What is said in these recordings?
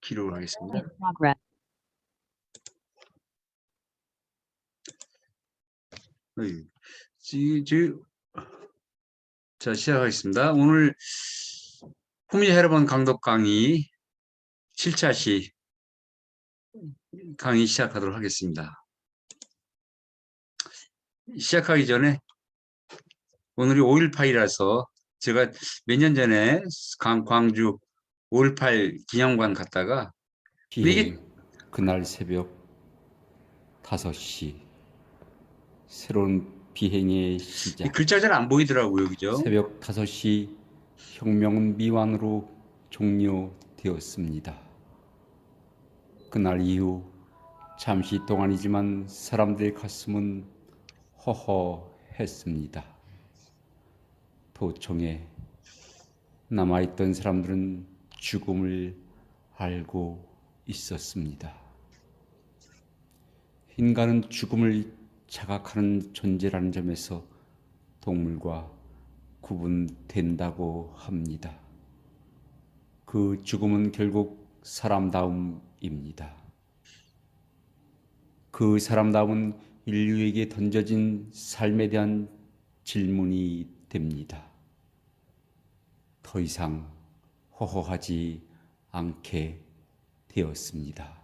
기록을 하겠습니다. 자, 시작하겠습니다. 오늘 후미자 헤르본 강독 강의 7차 시 강의 시작하도록 하겠습니다. 시작하기 전에 오늘이 5.18이라서 제가 몇 년 전에 광주 5.18 기념관 갔다가 이게 그날 새벽 5시 새로운 비행의 시작. 글자 잘 안 보이더라고요, 그죠? 새벽 5시 혁명은 미완으로 종료되었습니다. 그날 이후 잠시 동안이지만 사람들의 가슴은 허허했습니다. 도청에 남아있던 사람들은 죽음을 알고 있었습니다. 인간은 죽음을 자각하는 존재라는 점에서 동물과 구분된다고 합니다. 그 죽음은 결국 사람다움입니다. 그 사람다움은 인류에게 던져진 삶에 대한 질문이 됩니다. 더 이상 허허하지 않게 되었습니다.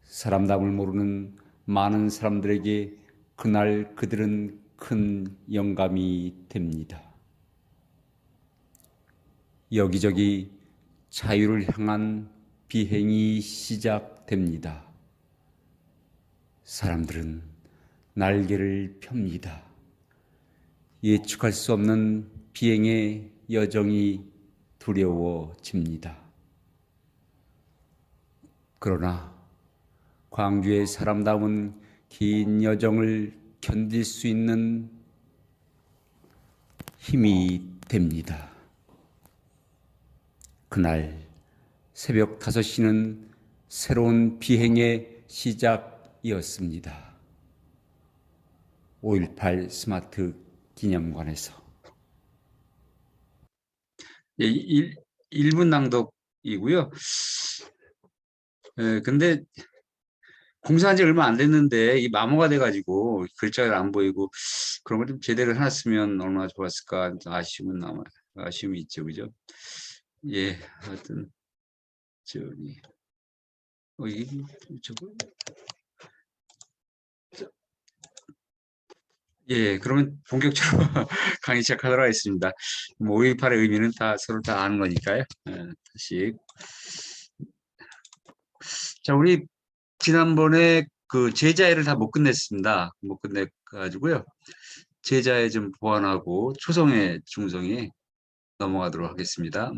사람다움을 모르는 많은 사람들에게 그날 그들은 큰 영감이 됩니다. 여기저기 자유를 향한 비행이 시작됩니다. 사람들은 날개를 펴니다. 예측할 수 없는 비행의 여정이 두려워집니다. 그러나 광주의 사람다움은 긴 여정을 견딜 수 있는 힘이 됩니다. 그날 새벽 5시는 새로운 비행의 시작이었습니다. 5.18 스마트 기념관에서 1분 낭독이고요. 근데 공사한 지 얼마 안 됐는데 이 마모가 돼가지고 글자가 안 보이고 그런 걸 좀 제대로 해놨으면 얼마나 좋았을까 아쉬움이 있죠, 그죠? 예, 하여튼 저기 이게 저거 예, 그러면 본격적으로 강의 시작하도록 하겠습니다. 5.18의 의미는 서로 다 아는 거니까요. 다시. 자, 우리 지난번에 그 제자애를 다 못 끝냈습니다. 못 끝내가지고요. 제자애 좀 보완하고 초성의 중성에 넘어가도록 하겠습니다.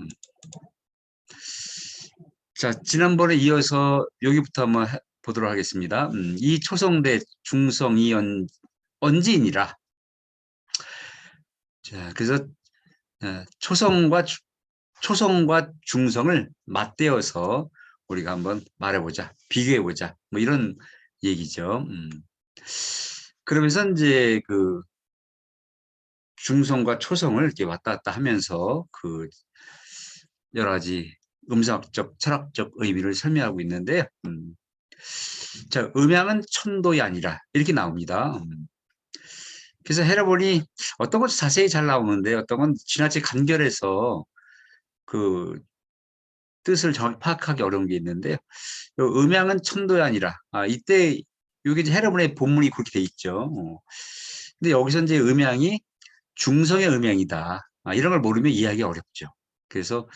자, 지난번에 이어서 여기부터 한번 보도록 하겠습니다. 이 초성대 중성이 언지이니라. 자, 그래서 초성과 중성을 맞대어서 우리가 한번 말해보자, 비교해보자, 뭐 이런 얘기죠. 그러면서 이제 그 중성과 초성을 이렇게 왔다 갔다 하면서 그 여러 가지 음성학적, 철학적 의미를 설명하고 있는데요. 자, 음양은 천도이 아니라 이렇게 나옵니다. 그래서 해라보니 어떤 것도 자세히 잘 나오는데 어떤 건 지나치게 간결해서 그 뜻을 정확히 파악하기 어려운 게 있는데요. 음양은 천도이 아니라 이때 여기 이제 해라본의 본문이 그렇게 돼 있죠. 근데 여기서 이제 음양이 중성의 음양이다. 이런 걸 모르면 이해하기 어렵죠. 그래서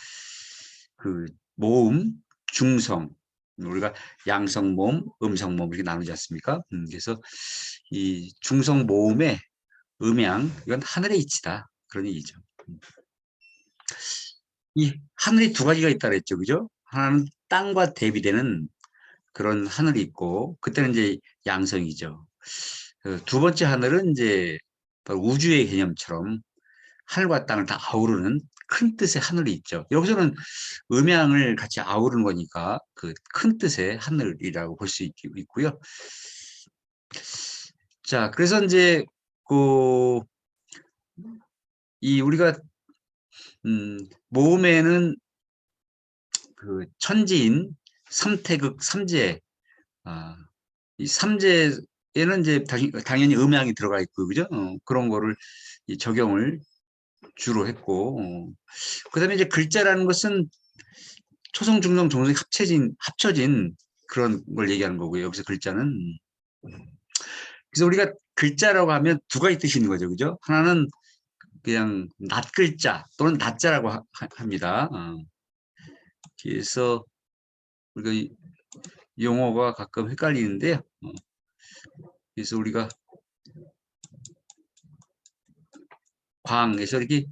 그 모음, 중성, 우리가 양성모음, 음성모음 이렇게 나누지 않습니까? 그래서 이 중성 모음의 음양, 이건 하늘의 이치다. 그런 얘기죠. 이 하늘이 두 가지가 있다 그랬죠. 그죠? 하나는 땅과 대비되는 그런 하늘이 있고, 그때는 이제 양성이죠. 두 번째 하늘은 이제 바로 우주의 개념처럼 하늘과 땅을 다 아우르는 큰 뜻의 하늘이 있죠. 여기서는 음양을 같이 아우르는 거니까 그 큰 뜻의 하늘이라고 볼 수 있고요. 자, 그래서 이제 이 우리가 모음에는 그 천지인 삼태극 삼재, 이 삼재에는 이제 당연히 음양이 들어가 있고, 그죠? 그런 거를 이 적용을 주로 했고, 그다음에 이제 글자라는 것은 초성, 중성, 종성이 합쳐진 그런 걸 얘기하는 거고요. 여기서 글자는. 그래서 우리가 글자라고 하면 두 가지 뜻이 있는 거죠. 그죠? 하나는 그냥 낱글자 또는 낱자라고 합니다. 그래서 우리가 이 용어가 가끔 헷갈리는데요. 그래서 우리가 광에서 이렇게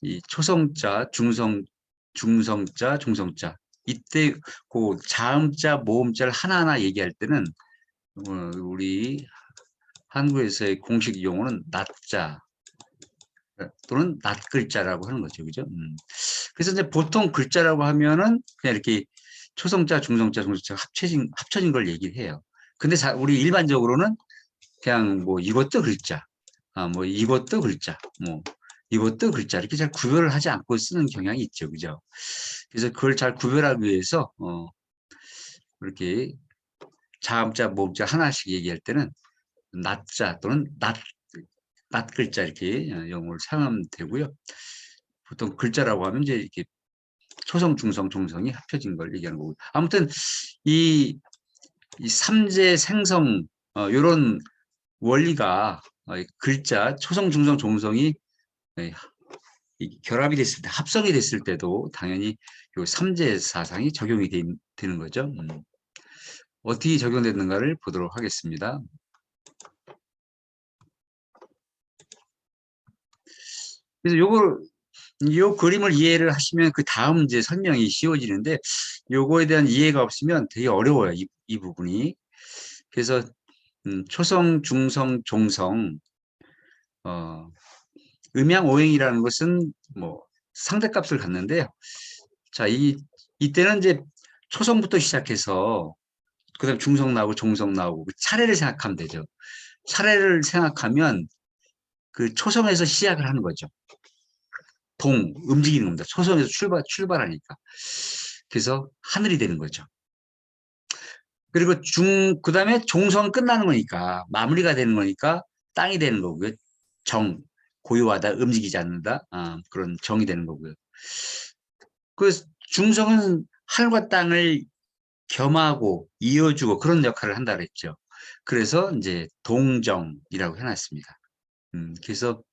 이 초성자, 중성자, 종성자, 이때 그 자음자, 모음자를 하나하나 얘기할 때는 우리 한국에서의 공식 용어는 낱자 또는 낱글자라고 하는 거죠. 그죠? 그래서 이제 보통 글자라고 하면은 그냥 이렇게 초성자, 중성자, 종성자가 합쳐진 걸 얘기를 해요. 근데 우리 일반적으로는 그냥 뭐 이것도 글자, 뭐 이것도 글자, 뭐 이것도 글자 이렇게 잘 구별을 하지 않고 쓰는 경향이 있죠. 그죠? 그래서 그걸 잘 구별하기 위해서 이렇게 자음자, 모음자 하나씩 얘기할 때는 낱자 또는 낱글자 이렇게 용어를 사용하면 되고요. 보통 글자라고 하면 이제 이렇게 초성, 중성, 종성이 합쳐진 걸 얘기하는 거고. 아무튼 이 삼재 생성 이런 원리가 글자 초성, 중성, 종성이 결합이 됐을 때, 합성이 됐을 때도 당연히 요 삼재 사상이 적용이 되는 거죠. 어떻게 적용됐는가를 보도록 하겠습니다. 그래서 요 그림을 이해를 하시면 그 다음 이제 설명이 쉬워지는데 요거에 대한 이해가 없으면 되게 어려워요. 이 부분이. 그래서 초성, 중성, 종성 음양오행이라는 것은 뭐 상대값을 갖는데요. 자, 이때는 이제 초성부터 시작해서 그다음 중성 나오고 종성 나오고 그 차례를 생각하면 되죠. 차례를 생각하면 그 초성에서 시작을 하는 거죠. 움직이는 겁니다. 초성에서 출발하니까. 그래서 하늘이 되는 거죠. 그리고 그다음에 종성은 끝나는 거니까, 마무리가 되는 거니까 땅이 되는 거고요. 고요하다, 움직이지 않는다, 그런 정이 되는 거고요. 그 중성은 하늘과 땅을 겸하고 이어주고 그런 역할을 한다 그랬죠. 그래서 이제 동정이라고 해놨습니다. 그래서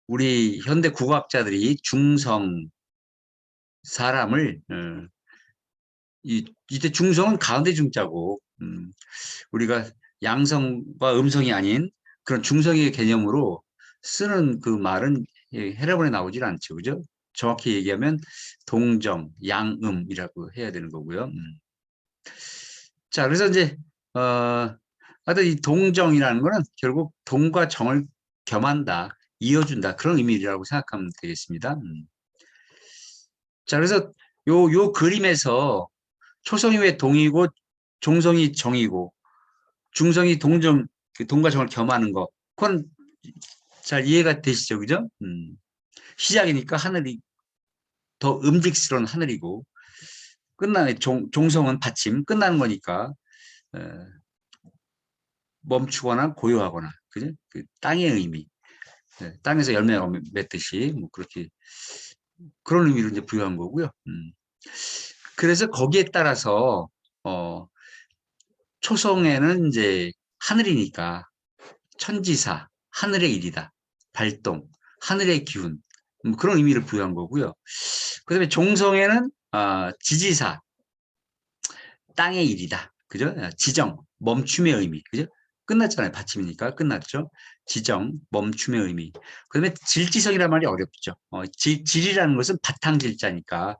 우리 현대 국어학자들이 중성 사람을 이때 중성은 가운데 중자고 우리가 양성과 음성이 아닌 그런 중성의 개념으로 쓰는 그 말은 해라본에 나오질 않죠. 그죠? 정확히 얘기하면 동정, 양음이라고 해야 되는 거고요. 자, 그래서 이제 하여튼 이 동정이라는 거는 결국 동과 정을 겸한다, 이어준다 그런 의미라고 생각하면 되겠습니다. 자, 그래서 요 그림에서 초성이 왜 동이고 종성이 정이고 중성이 동과 정을 겸하는 거, 그건 잘 이해가 되시죠, 그죠? 시작이니까 하늘이 더 움직스러운 하늘이고 종성은 받침 끝나는 거니까 에, 멈추거나 고요하거나, 그죠? 그 땅의 의미, 땅에서 열매가 맺듯이 뭐 그렇게 그런 의미를 이제 부여한 거고요. 그래서 거기에 따라서 초성에는 이제 하늘이니까 천지사, 하늘의 일이다, 발동, 하늘의 기운, 뭐 그런 의미를 부여한 거고요. 그다음에 종성에는 지지사, 땅의 일이다, 그죠? 지정, 멈춤의 의미, 그죠? 끝났잖아요. 받침이니까 끝났죠. 지정, 멈춤의 의미. 그다음에 질지성이라는 말이 어렵죠. 질이라는 것은 바탕질자니까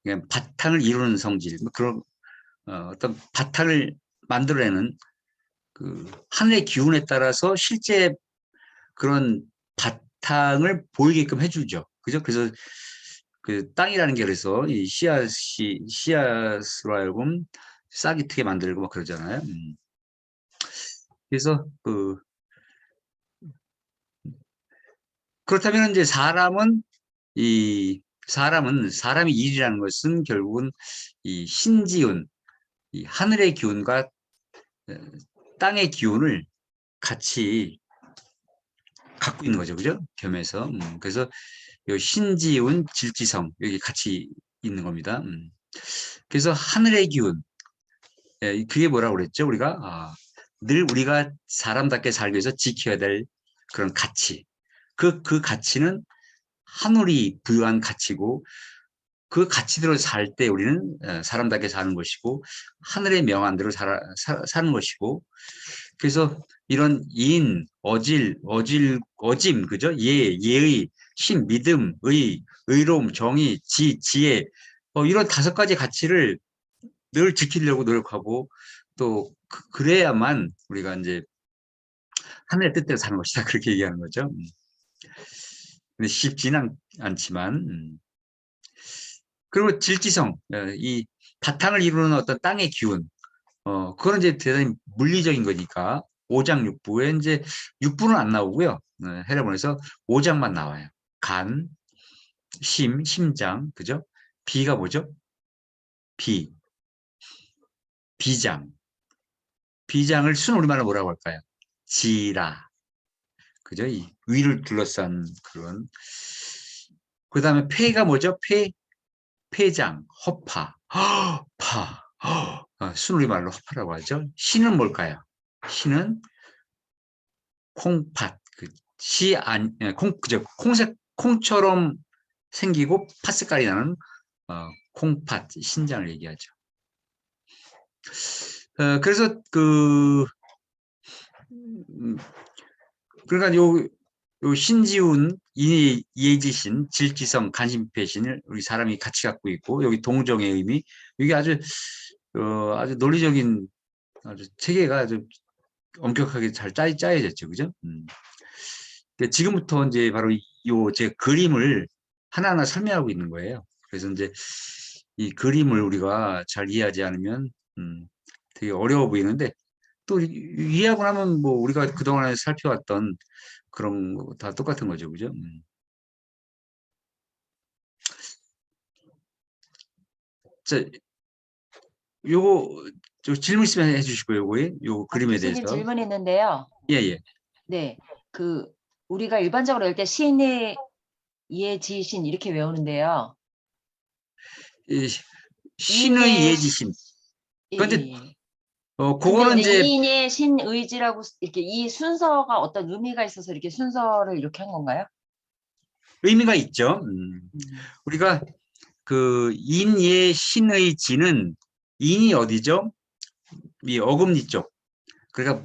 그냥 바탕을 이루는 성질, 뭐 그런 어떤 바탕을 만들어내는 그 하늘의 기운에 따라서 실제 그런 바탕을 보이게끔 해주죠. 그죠? 그래서 그 땅이라는 게 그래서 이 씨앗으로 하여금 싹이 트게 만들고 막 그러잖아요. 그래서 그렇다면 이제 사람은 이 사람이 일이라는 것은 결국은 이 신지운, 이 하늘의 기운과 땅의 기운을 같이 갖고 있는 거죠. 그죠? 겸해서. 그래서 요 신지운, 질지성 여기 같이 있는 겁니다. 그래서 하늘의 기운, 그게 뭐라고 그랬죠? 우리가 늘 우리가 사람답게 살기 위해서 지켜야 될 그런 가치. 그 가치는 하늘이 부여한 가치고 그 가치대로 살 때 우리는 사람답게 사는 것이고 하늘의 명안대로 사는 것이고 그래서 이런 인, 어짐, 그죠? 예의, 신, 믿음, 의로움, 정의, 지혜 이런 5가지 가치를 늘 지키려고 노력하고 또 그래야만 우리가 이제 하늘의 뜻대로 사는 것이다 그렇게 얘기하는 거죠. 근데 쉽지는 않지만 그리고 질지성 이 바탕을 이루는 어떤 땅의 기운 그거는 이제 대단히 물리적인 거니까 오장육부에 이제 육부는 안 나오고요. 해례본에서 오장만 나와요. 간, 심장, 그죠? 비가 뭐죠? 비, 비장. 비장을 순우리말로 뭐라고 할까요? 지라. 그죠? 이 위를 둘러싼 그런. 그 다음에 폐가 뭐죠? 폐장, 허파, 파. 순우리말로 허파라고 하죠. 신은 뭘까요? 신은 콩팥, 그죠? 콩처럼 생기고 팥색깔이 나는 콩팥, 신장을 얘기하죠. 그래서 그러니까 요 신지운, 예지신, 질지성, 간심패신을 우리 사람이 같이 갖고 있고 여기 동정의 의미, 이게 아주 논리적인 아주 체계가 아주 엄격하게 잘 짜여졌죠, 그죠? 지금부터 이제 바로 제 그림을 하나하나 설명하고 있는 거예요. 그래서 이제 이 그림을 우리가 잘 이해하지 않으면 되게 어려워 보이는데 또 이해하고 나면 뭐 우리가 그동안에 살펴왔던 그런 거 다 똑같은 거죠, 그죠? 자, 요거 질문 있으면 해주시고요, 요 그림에 교수님 대해서. 질문 있는데요. 예, 예. 네, 우리가 일반적으로 할 때 신의 예지신 이렇게 외우는데요. 신의 인의 예지신. 그런데 예. 그거는 근데 이제 인의 신의지라고 이렇게 이 순서가 어떤 의미가 있어서 이렇게 순서를 이렇게 한 건가요? 의미가 있죠. 음. 우리가 인예 신의 지는 인이 어디죠? 이 어금니 쪽. 그러니까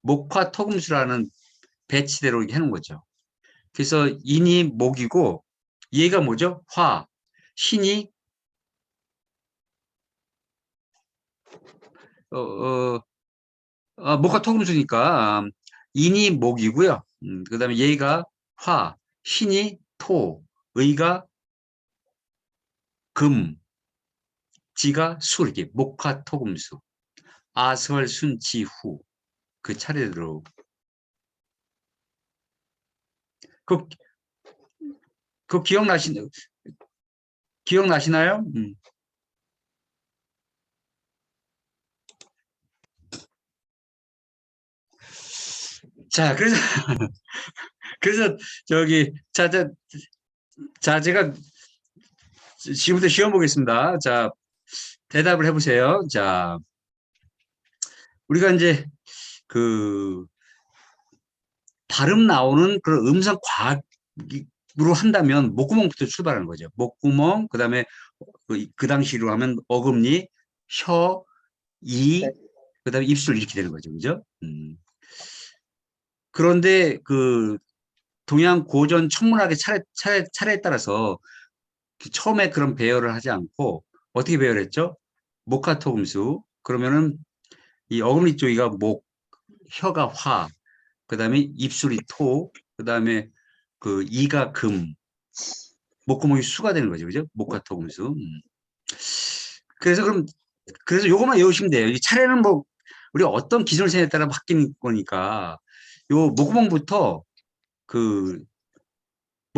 목화토금수라는 배치대로 이렇게 해놓은 거죠. 그래서 인이 목이고 얘가 뭐죠? 화. 신이 목화토금수니까 인이 목이고요. 그다음에 얘가 화, 신이 토, 의가 금, 지가 수 이렇게 목화토금수. 아설순치후 그 차례대로 그, 그 기억나시나요? 자, 그래서 저기 제가 지금부터 시험 보겠습니다. 자, 대답을 해보세요. 자, 우리가 이제 발음 나오는 그런 음성 과학으로 한다면 목구멍부터 출발하는 거죠. 목구멍, 그다음에 그 당시로 하면 어금니, 혀, 이, 그다음에 입술 이렇게 되는 거죠. 그죠? 그런데 동양 고전 천문학의 차례에 따라서 처음에 그런 배열을 하지 않고 어떻게 배열했죠? 목화토금수. 그러면은 이 어금니 쪽이가 목, 혀가 화, 그다음에 입술이 토, 그다음에 이가 금, 목구멍이 수가 되는 거죠, 그죠? 목화토금수. 그래서 요것만 외우시면 돼요. 이 차례는 뭐 우리가 어떤 기존세에 따라 바뀌는 거니까 요 목구멍부터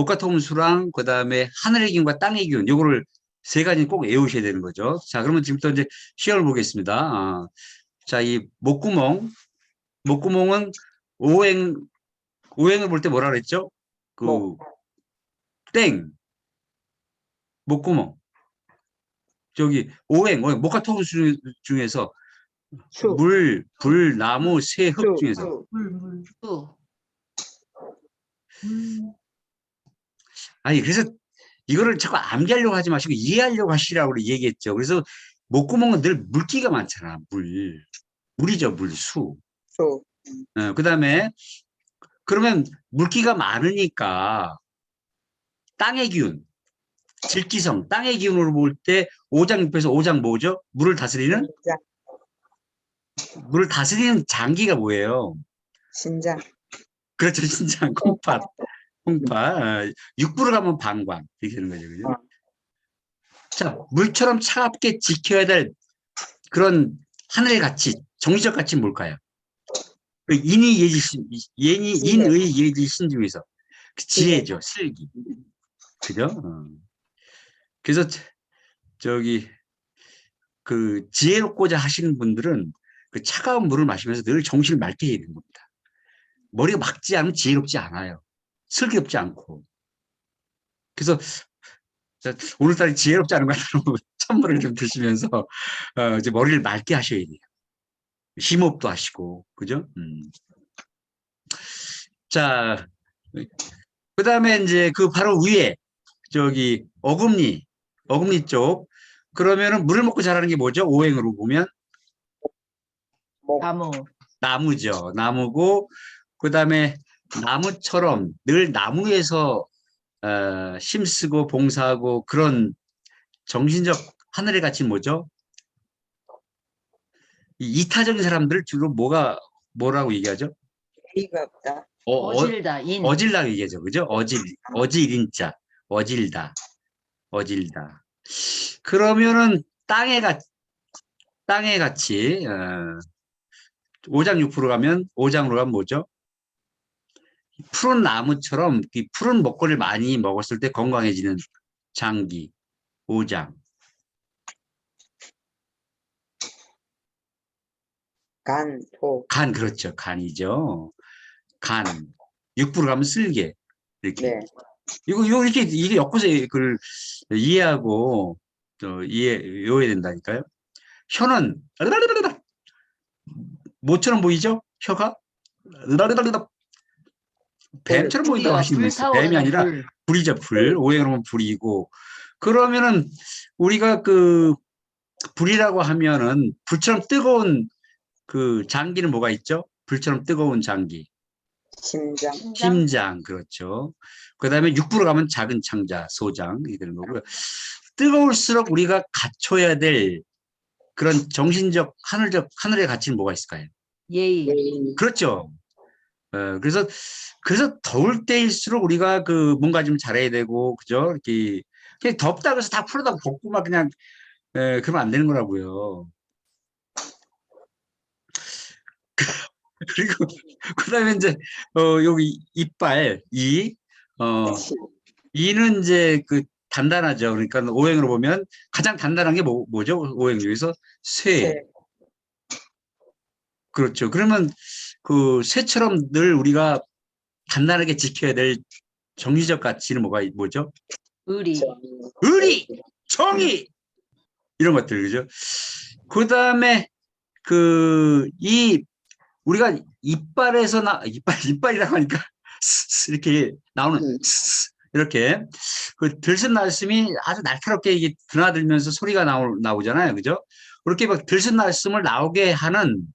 목화토음수랑 그다음에 하늘의 기운과 땅의 기운 요거를 세 가지 꼭 외우셔야 되는 거죠. 자, 그러면 지금부터 이제 시험을 보겠습니다. 자, 이 목구멍은 오행을 볼 때 뭐라 그랬죠? 그 땡, 목구멍. 저기 오행, 목화토음수 중에서 수, 물, 불, 나무, 새, 흙 수, 중에서 수, 수. 아니 그래서 이거를 자꾸 암기하려고 하지 마시고 이해하려고 하시라고 얘기했죠. 그래서 목구멍은 늘 물기가 많잖아. 물이죠, 수. 수, 그다음에 그러면 물기가 많으니까 땅의 기운, 질기성, 땅의 기운으로 볼 때 오장육부에서 오장 뭐죠? 물을 다스리는 장기가 뭐예요? 신장, 그렇죠, 신장, 콩팥. 육부로 가면 방광 이렇게 되는 거죠, 그죠? 자, 물처럼 차갑게 지켜야 될 그런 하늘의 가치, 정신적 가치는 뭘까요? 그 인의 예지신 중에서 그 지혜죠, 슬기, 그죠? 그래서 저기 그 지혜롭고자 하시는 분들은 그 차가운 물을 마시면서 늘 정신을 맑게 해야 되는 겁니다. 머리가 맑지 않으면 지혜롭지 않아요. 슬기롭지 않고. 그래서 오늘따라 지혜롭지 않은 것 같아요. 찬물을 좀 드시면서 이제 머리를 맑게 하셔야 돼요. 심호흡도 하시고, 그죠? 자, 그 다음에 이제 그 바로 위에 저기 어금니 쪽 그러면은 물을 먹고 자라는 게 뭐죠? 오행으로 보면 나무. 나무죠. 나무고 그 다음에 나무처럼 늘 나무에서 힘쓰고 봉사하고 그런 정신적 하늘의 가치는 뭐죠? 이 이타적인 사람들 주로 뭐라고 얘기하죠? A가 없다. 어질다. 인. 어질다 얘기하죠. 그죠? 어질인자. 어질다. 그러면은 땅의 가치, 오장육부로 가면, 오장으로 가면 뭐죠? 푸른 나무처럼 이 푸른 먹거리를 많이 먹었을 때 건강해지는 장기, 오장. 간, 소, 간, 그렇죠. 간이죠. 간. 육부로 가면 쓸개. 이렇게. 네, 이게 엮어서 그걸 이해하고, 외워야 된다니까요. 혀는, 뭐처럼 보이죠? 혀가? 뱀처럼 보인다고 하시는 분 있어요. 뱀이 아니라 불이죠, 불. 오행으로 보면 불이고. 그러면은 우리가 그 불이라고 하면은 불처럼 뜨거운 그 장기는 뭐가 있죠? 불처럼 뜨거운 장기. 심장, 심장, 그렇죠. 그 다음에 육부로 가면 작은 창자, 소장, 이게 되는 거고요. 뜨거울수록 우리가 갖춰야 될 그런 정신적, 하늘의 가치는 뭐가 있을까요? 예의. 그렇죠. 그래서 더울 때일수록 우리가 그 뭔가 좀 잘해야 되고, 그죠? 이렇게, 그냥 덥다고 해서 다 풀어다 벗고 막 그냥, 그러면 안 되는 거라고요. 그리고, 그 다음에 이제, 여기 이빨, 이는 이제 그 단단하죠. 그러니까 오행으로 보면 가장 단단한 게 뭐죠? 오행 중에서 쇠. 새, 그렇죠. 그러면 그 쇠처럼 늘 우리가 단단하게 지켜야 될 정신적 가치는 뭐죠? 의리. 의리, 정의 이런 것들 그죠? 그 다음에 우리가 이빨이라고 하니까 이렇게 나오는 이렇게 그 들숨날숨이 아주 날카롭게 이게 드나들면서 소리가 나오잖아요, 그죠? 그렇게 막 들숨날숨을 나오게 하는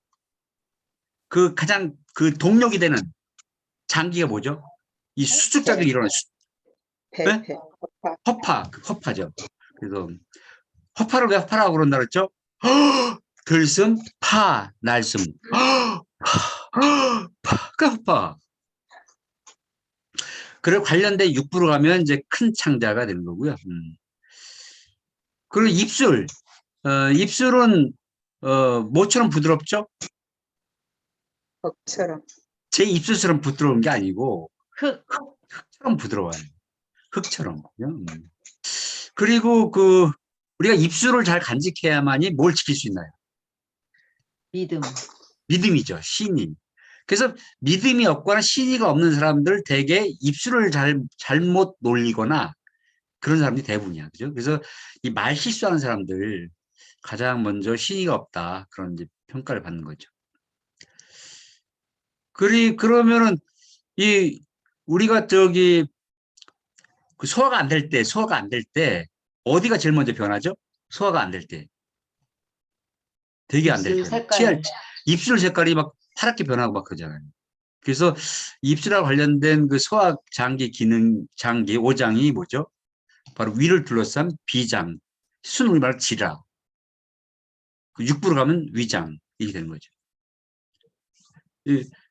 그 가장 그 동력이 되는 장기가 뭐죠? 이 수축작용이 일어나는 폐, 네? 허파죠. 그래서 허파를 왜 허파라고 그런다 그랬죠? 들숨, 파, 날숨. 파가 허파. 그리고 관련된 육부로 가면 이제 큰 창자가 되는 거고요. 그리고 입술은 뭐처럼 부드럽죠? 흙처럼, 제 입술처럼 부드러운 게 아니고 흙. 흙처럼 부드러워요. 흙처럼. 그죠? 그리고 그 우리가 입술을 잘 간직해야만이 뭘 지킬 수 있나요? 믿음. 믿음이죠. 신임. 그래서 믿음이 없거나 신의가 없는 사람들 대개 입술을 잘못 놀리거나 그런 사람들이 대부분이야. 그죠? 그래서 이 말 실수하는 사람들 가장 먼저 신의가 없다. 그런 이제 평가를 받는 거죠. 그러면은 이 우리가 저기 그 소화가 안 될 때 어디가 제일 먼저 변하죠? 소화가 안 될 때. 되게 안 될 입술 때. 색깔. 입술 색깔이 막 파랗게 변하고 막 그러잖아요. 그래서 입술하고 관련된 그 소화 장기 기능 장기 오장이 뭐죠? 바로 위를 둘러싼 비장, 순 우리말 지라. 그 육부로 가면 위장 이게 되는 거죠.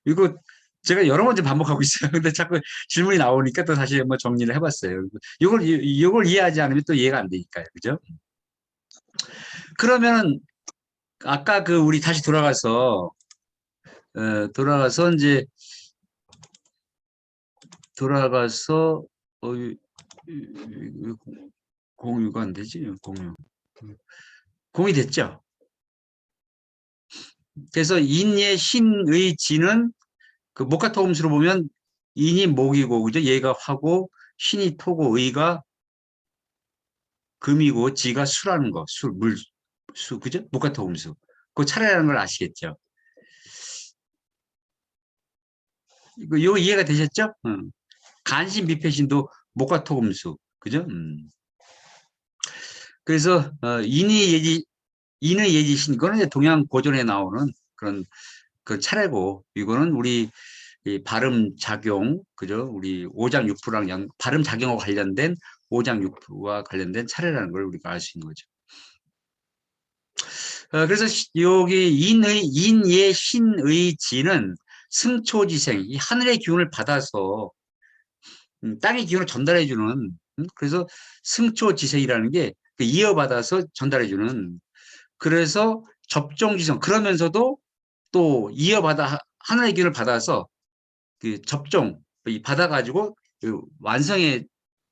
이거 제가 여러 번째 반복하고 있어요. 근데 자꾸 질문이 나오니까 또 다시 한번 정리를 해봤어요. 이걸 이해하지 않으면 또 이해가 안 되니까요. 그죠? 그러면 아까 그 우리 다시 돌아가서 이제 공유가 안 되지? 공이 됐죠? 그래서 인의 신의 지는 그 목화토금수로 보면 인이 목이고 그죠? 얘가 화고 신이 토고 의가 금이고 지가 수라는 거. 수 그죠? 목화토금수. 그 차례라는 걸 아시겠죠? 이거 이해가 되셨죠? 간신 비패신도 목화토금수. 그죠? 그래서 인의 예지신 이거는 이제 동양 고전에 나오는 그런 그 차례고 이거는 우리 이 발음 작용 그죠? 우리 오장육부랑 발음 작용과 관련된 오장육부와 관련된 차례라는 걸 우리가 알 수 있는 거죠. 그래서 여기 인예 신의 지는 승초지생 이 하늘의 기운을 받아서 땅의 기운을 전달해주는 그래서 승초지생이라는 게 이어받아서 전달해주는 그래서 접종지성 그러면서도 또 이어받아 하늘의 기운을 받아서 그 접종 받아가지고 그 완성해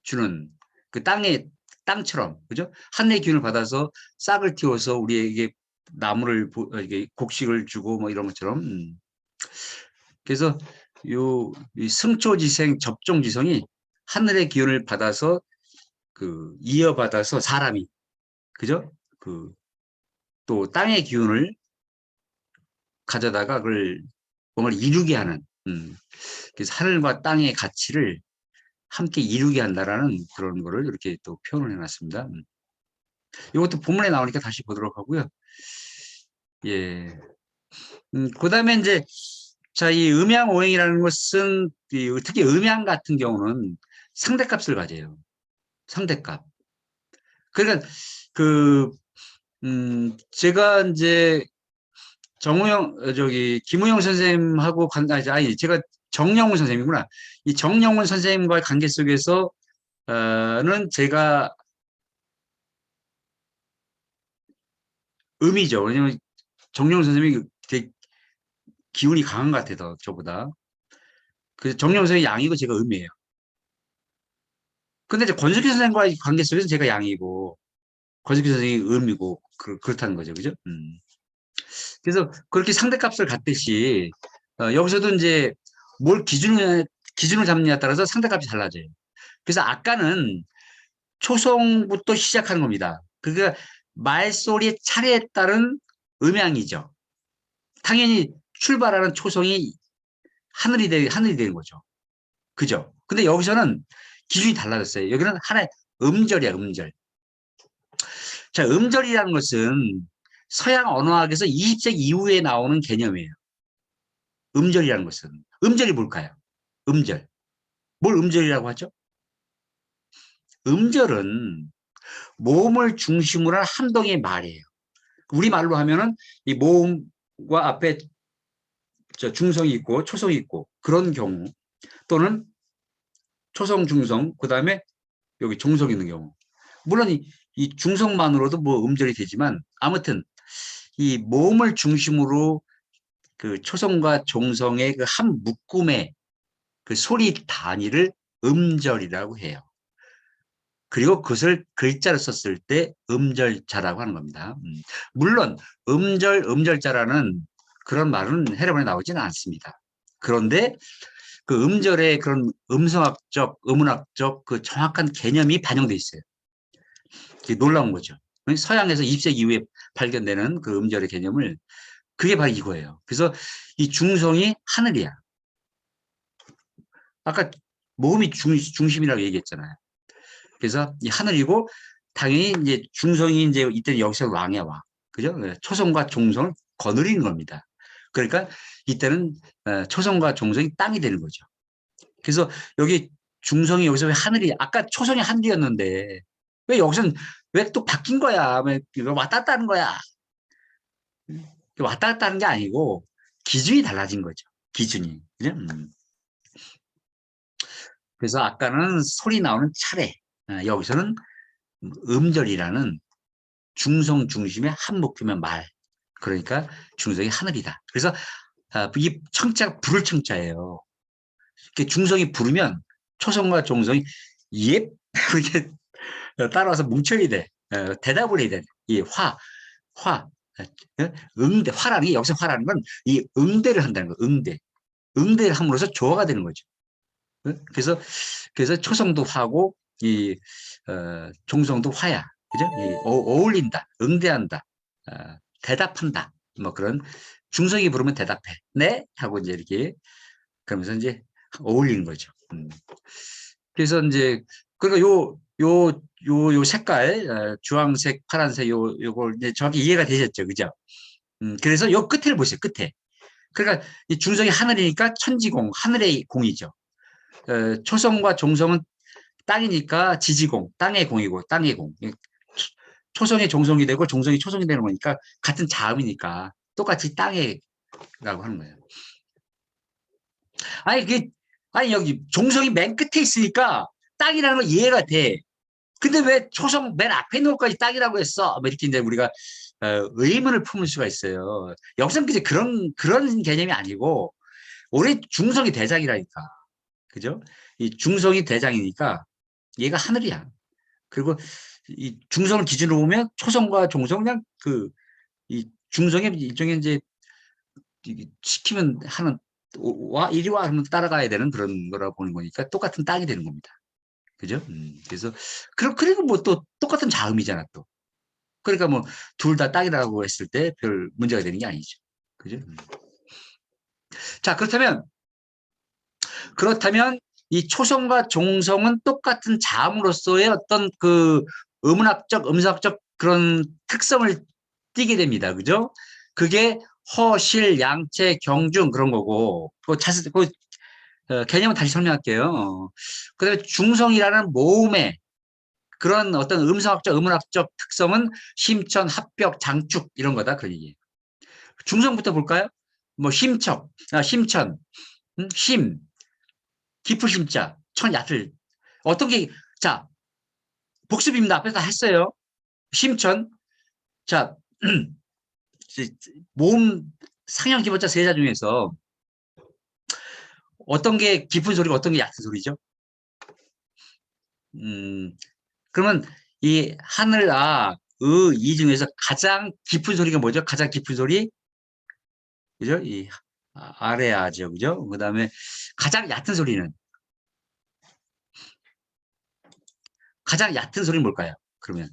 주는 그 땅처럼 그죠? 하늘의 기운을 받아서 싹을 틔워서 우리에게 나무를 이게 곡식을 주고 뭐 이런 것처럼 그래서 이 승초지생 접종지성이 하늘의 기운을 받아서 그 이어받아서 사람이 그죠? 그 또 땅의 기운을 가져다가 그걸 뭔가를 이루게 하는 그래서 하늘과 땅의 가치를 함께 이루게 한다라는 그런 거를 이렇게 또 표현을 해놨습니다. 이것도 본문에 나오니까 다시 보도록 하고요. 예. 그 다음에 이제 자, 이 음양오행이라는 것은 특히 음양 같은 경우는 상대값을 가져요. 상대값. 그러니까 제가 이제 김우영 선생님하고 제가 정영훈 선생님이구나. 이 정영훈 선생님과의 관계 속에서, 는 제가 음이죠. 왜냐면 정영훈 선생님이 되게 기운이 강한 것 같아요, 저보다. 그래서 정영훈 선생님이 양이고 제가 음이에요. 근데 이제 권석희 선생님과의 관계 속에서 제가 양이고, 권석희 선생님이 음이고, 그렇다는 거죠. 그죠? 그래서 그렇게 상대값을 갖듯이, 여기서도 이제 뭘 기준을 잡느냐에 따라서 상대값이 달라져요. 그래서 아까는 초성부터 시작하는 겁니다. 그러니까 말소리의 차례에 따른 음양이죠. 당연히 출발하는 초성이 하늘이 되는 거죠. 그죠? 근데 여기서는 기준이 달라졌어요. 여기는 하나의 음절이야, 음절. 자, 음절이라는 것은 서양 언어학에서 20세기 이후에 나오는 개념이에요. 음절이라는 것은. 음절이 뭘까요? 음절. 뭘 음절이라고 하죠? 음절은 모음을 중심으로 한 함동의 말이에요. 우리말로 하면은 이 모음과 앞에 중성이 있고 초성이 있고 그런 경우 또는 초성, 중성, 그 다음에 여기 종성이 있는 경우. 물론 이 중성만으로도 뭐 음절이 되지만 아무튼 이 모음을 중심으로 그 초성과 종성의 그 한 묶음의 그 소리 단위를 음절이라고 해요. 그리고 그것을 글자로 썼을 때 음절자라고 하는 겁니다. 물론 음절자라는 그런 말은 해례본에 나오지는 않습니다. 그런데 그 음절의 그런 음성학적, 음운학적 그 정확한 개념이 반영돼 있어요. 이게 놀라운 거죠. 서양에서 20세기 이후에 발견되는 그 음절의 개념을 그게 바로 이거예요. 그래서 이 중성이 하늘이야. 아까 모음이 중심이라고 얘기했잖아요. 그래서 이 하늘이고 당연히 이제 중성이 이제 이때는 여기서 왕이야 왕. 그죠? 초성과 종성을 거느리는 겁니다. 그러니까 이때는 초성과 종성이 땅이 되는 거죠. 그래서 여기 중성이 여기서 왜 하늘이 아까 초성이 하늘이었는데 왜 여기서는 왜 또 바뀐 거야? 왜 왔다 갔다 하는 거야? 왔다 갔다 하는 게 아니고 기준이 달라진 거죠. 기준이. 그죠? 그래서 아까는 소리 나오는 차례, 여기서는 음절이라는 중성 중심의 한목표면 말. 그러니까 중성이 하늘이다. 그래서 이 청자가 부를 청자예요. 이렇게 중성이 부르면 초성과 종성이 예 그렇게 따라와서 뭉쳐야 돼. 대답을 해야 돼. 이 화, 응대, 화라는 게 여기서 화라는 건 이 응대를 한다는 거. 응대를 함으로써 조화가 되는 거죠. 그래서 초성도 화고 이 종성도 화야. 그죠? 어울린다, 응대한다, 대답한다. 뭐 그런 중성이 부르면 대답해. 네? 하고 이제 이렇게 그러면서 이제 어울리는 거죠. 그래서 이제 그러니까 요 색깔 주황색, 파란색 요걸 이제 정확히 이해가 되셨죠, 그죠? 그래서 요 끝을 보세요, 끝에. 그러니까 이 중성이 하늘이니까 천지공, 하늘의 공이죠. 초성과 종성은 땅이니까 지지공, 땅의 공이고 땅의 공. 초성이 종성이 되고 종성이 초성이 되는 거니까 같은 자음이니까 똑같이 땅에라고 하는 거예요. 아니 여기 종성이 맨 끝에 있으니까 땅이라는 건 이해가 돼. 근데 왜 초성 맨 앞에 있는 것까지 땅이라고 했어? 뭐 이렇게 이제 우리가 의문을 품을 수가 있어요. 여기서는 이제 그런 개념이 아니고 원래 중성이 대장이라니까. 그죠? 이 중성이 대장이니까 얘가 하늘이야. 그리고 이 중성을 기준으로 보면 초성과 종성 그냥 이 중성의 일종의 이제 시키면 하는 와 이리 와 하면 따라가야 되는 그런 거라고 보는 거니까 똑같은 땅이 되는 겁니다. 그죠? 그래서 그리고 뭐 또 똑같은 자음이잖아 또. 그러니까 뭐 둘 다 땅이라고 했을 때 별 문제가 되는 게 아니죠. 그죠? 자 그렇다면 이 초성과 종성은 똑같은 자음으로서의 어떤 그 음운학적, 음성학적 그런 특성을 띠게 됩니다. 그죠? 그게 허, 실, 양체, 경중 그런 거고 개념은 다시 설명할게요. 그다음에 중성이라는 모음의 그런 어떤 음성학적, 음운학적 특성은 심천, 합벽, 장축 이런 거다 그 얘기예요. 중성부터 볼까요? 뭐 심천, 심, 깊은 심자, 천 얕을 어떤 게 자 복습입니다. 앞에서 다 했어요. 심천 자 모음 상형 기본자 세자 중에서 어떤 게 깊은 소리고 어떤 게 얕은 소리죠? 그러면 이 하늘 이 중에서 가장 깊은 소리가 뭐죠? 가장 깊은 소리 그죠? 이 아래아죠, 그죠? 그다음에 가장 얕은 소리는 뭘까요? 그러면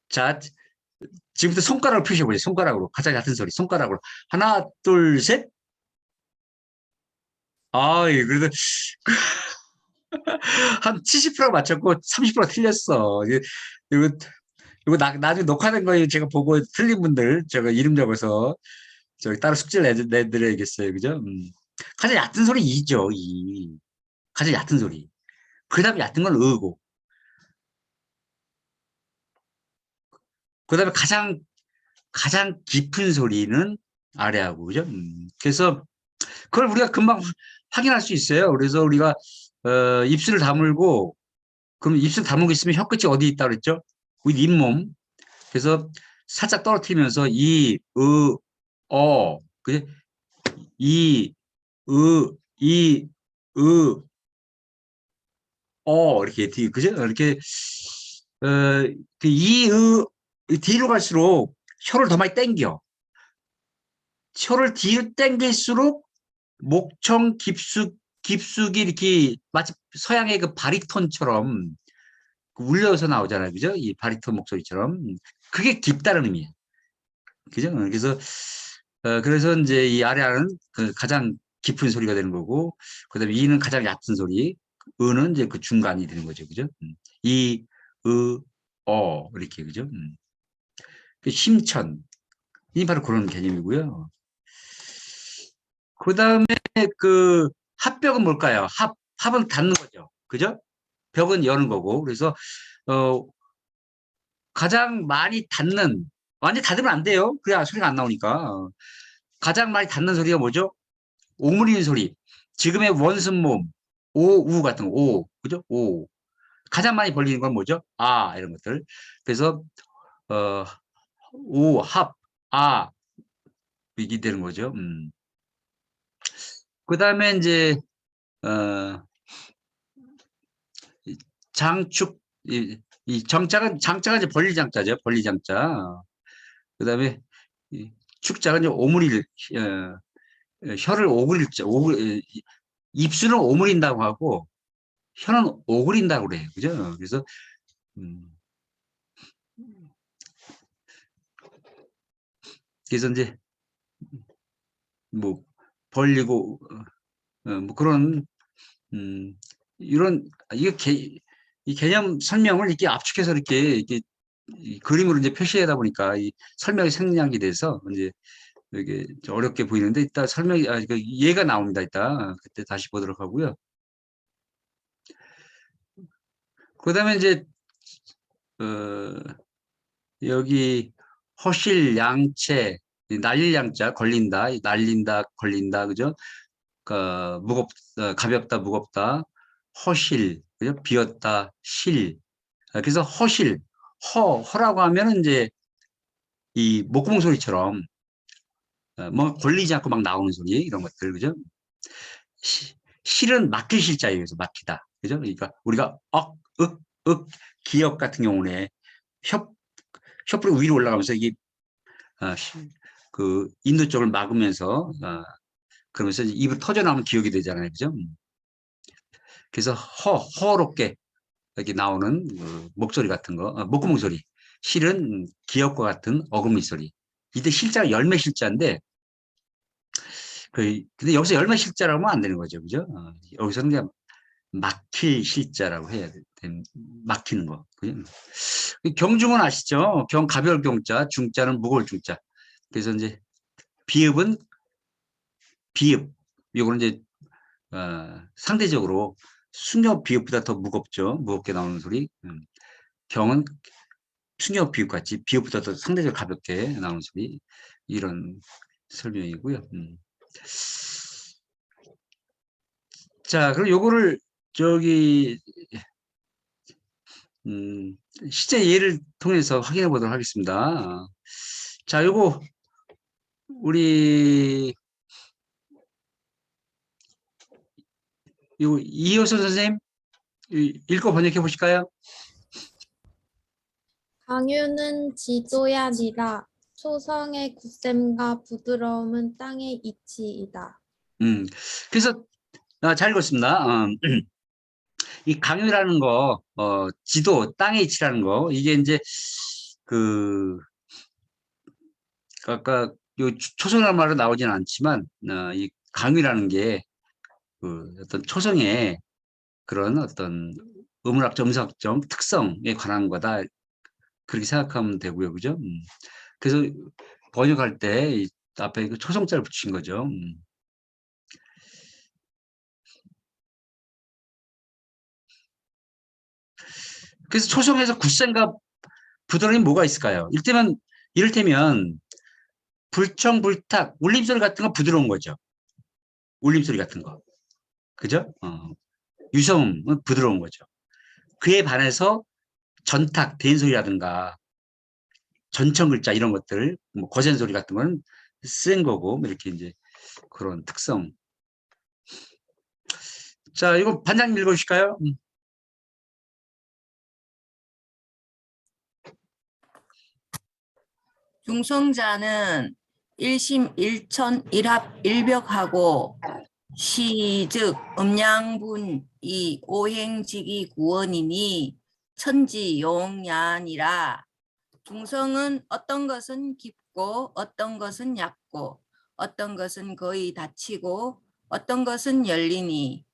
자 지금부터 손가락으로 표시해 보세요. 손가락으로 가장 얕은 소리 손가락으로 하나 둘 셋. 그래도 한 70% 맞췄고 30% 틀렸어. 이거 나중에 녹화된 거 제가 보고 틀린 분들 제가 이름 적어서 저기 따로 숙제를 내드려야겠어요. 그죠? 가장 얕은 소리 이죠. 가장 얕은 소리. 그 다음에 얕은 건 의고. 그 다음에 가장 깊은 소리는 아래하고. 그죠? 그래서 그걸 우리가 금방 확인할 수 있어요. 그래서 우리가 입술을 다물고 그럼 입술 다물고 있으면 혀끝이 어디 있다 그랬죠? 우리 잇몸. 그래서 살짝 떨어뜨리면서 그지? 이, 으, 이, 으, 이렇게 그죠? 이렇게 그 뒤로 갈수록 혀를 더 많이 당겨. 혀를 뒤로 당길수록 목청 깊숙이 이렇게 마치 서양의 그 바리톤처럼 울려서 나오잖아요. 그죠? 이 바리톤 목소리처럼. 그게 깊다는 의미예요. 그죠? 그래서 이제 이 아래는 그 가장 깊은 소리가 되는 거고, 그 다음에 이는 가장 얕은 소리, 은은 이제 그 중간이 되는 거죠. 그죠? 이, 이렇게, 그죠? 그 심천. 이 바로 그런 개념이고요. 그 다음에 그 합벽은 뭘까요? 합은 닫는 거죠. 그죠? 벽은 여는 거고. 그래서, 가장 많이 닫는, 완전히 닫으면 안 돼요. 그래야 소리가 안 나오니까. 가장 많이 닫는 소리가 뭐죠? 오므리는 소리. 지금의 원순모음, 우 같은 거, 그죠? 가장 많이 벌리는 건 뭐죠? 이런 것들. 그래서, 합, 이게 되는 거죠. 그 다음에 이제, 어, 장축, 장자가 이제 벌리장자죠. 벌리장자. 그 다음에, 축자가 이제 혀를 오그릴자, 입술은 오므린다고 하고, 혀는 오그린다고 그래요. 그죠? 그래서, 그래서 이제, 뭐, 벌리고, 뭐 그런, 이 개념 설명을 이렇게 압축해서 이렇게 이 그림으로 이제 표시하다 보니까 이 설명이 생략이 돼서 이제 이게 좀 어렵게 보이는데 이따 그 예가 나옵니다. 이따 그때 다시 보도록 하고요. 그다음에 이제 여기 허실, 양체, 날릴 양자 걸린다, 날린다, 걸린다, 그죠? 가볍다, 무겁다, 허실, 그죠? 비었다, 실. 그래서 허실, 허라고 하면은 이제 이 목구멍 소리처럼 뭐 걸리지 않고 막 나오는 소리 이런 것들, 그죠? 실은 막힐 실자예요. 그래서 막히다, 그죠? 그러니까 우리가 기역 같은 경우에 혀뿔이 위로 올라가면서 이게 그 인두 쪽을 막으면서 그러면서 입을 터져 나오면 기억이 되잖아요, 그죠? 그래서 허롭게 이렇게 나오는 그 목소리 같은 거, 목구멍 소리. 실은 기역과 같은 어금니 소리. 이때 실자가 열매 실자인데, 근데 여기서 열매 실자라고 하면 안 되는 거죠, 그죠? 여기서는 그냥 막힐 실자라고 해야 돼. 막히는 거. 그죠? 경중은 아시죠? 가벼울 경자, 중자는 무거울 중자. 그래서 이제 비읍은 비읍. 요거는 이제 상대적으로 수녀 비읍보다 더 무겁죠. 무겁게 나오는 소리. 경은 수녀 비읍 같이 비읍보다 더 상대적으로 가볍게 나오는 소리. 이런 설명이고요. 자, 그럼 요거를 저기 실제 예를 통해서 확인해 보도록 하겠습니다. 자, 요거 우리 이효선 선생님 읽고 번역해 보실까요? 강유는 지도야 니라. 초성의 굳셈과 부드러움은 땅의 이치이다. 그래서 잘 읽었습니다. 이 강유라는 거, 지도, 땅의 이치라는 거, 이게 이제 아까 요 초성이라는 말은 나오지는 않지만, 이 강유라는 게 어떤 초성의 그런 어떤 음운학적, 음성학적 특성에 관한 거다. 그렇게 생각하면 되고요. 그죠? 그래서 번역할 때 앞에 그 초성자를 붙인 거죠. 그래서 초성에서 굳셈과 부드러움이 뭐가 있을까요? 이를테면 불청불탁, 울림소리 같은 거 부드러운 거죠. 울림소리 같은 거. 그죠? 유성음은 부드러운 거죠. 그에 반해서 전탁, 대인소리라든가 전청글자 이런 것들, 뭐 거센소리 같은 건 센 거고, 뭐 이렇게 이제 그런 특성. 자, 이거 반장님 읽어주실까요? 중성자는 일심 일천 일합 일벽하고 시 즉 음양분이 오행지기 구원이니 천지용야니라. 중성은 어떤 것은 깊고 어떤 것은 얕고 어떤 것은 거의 닫히고 어떤 것은 열리니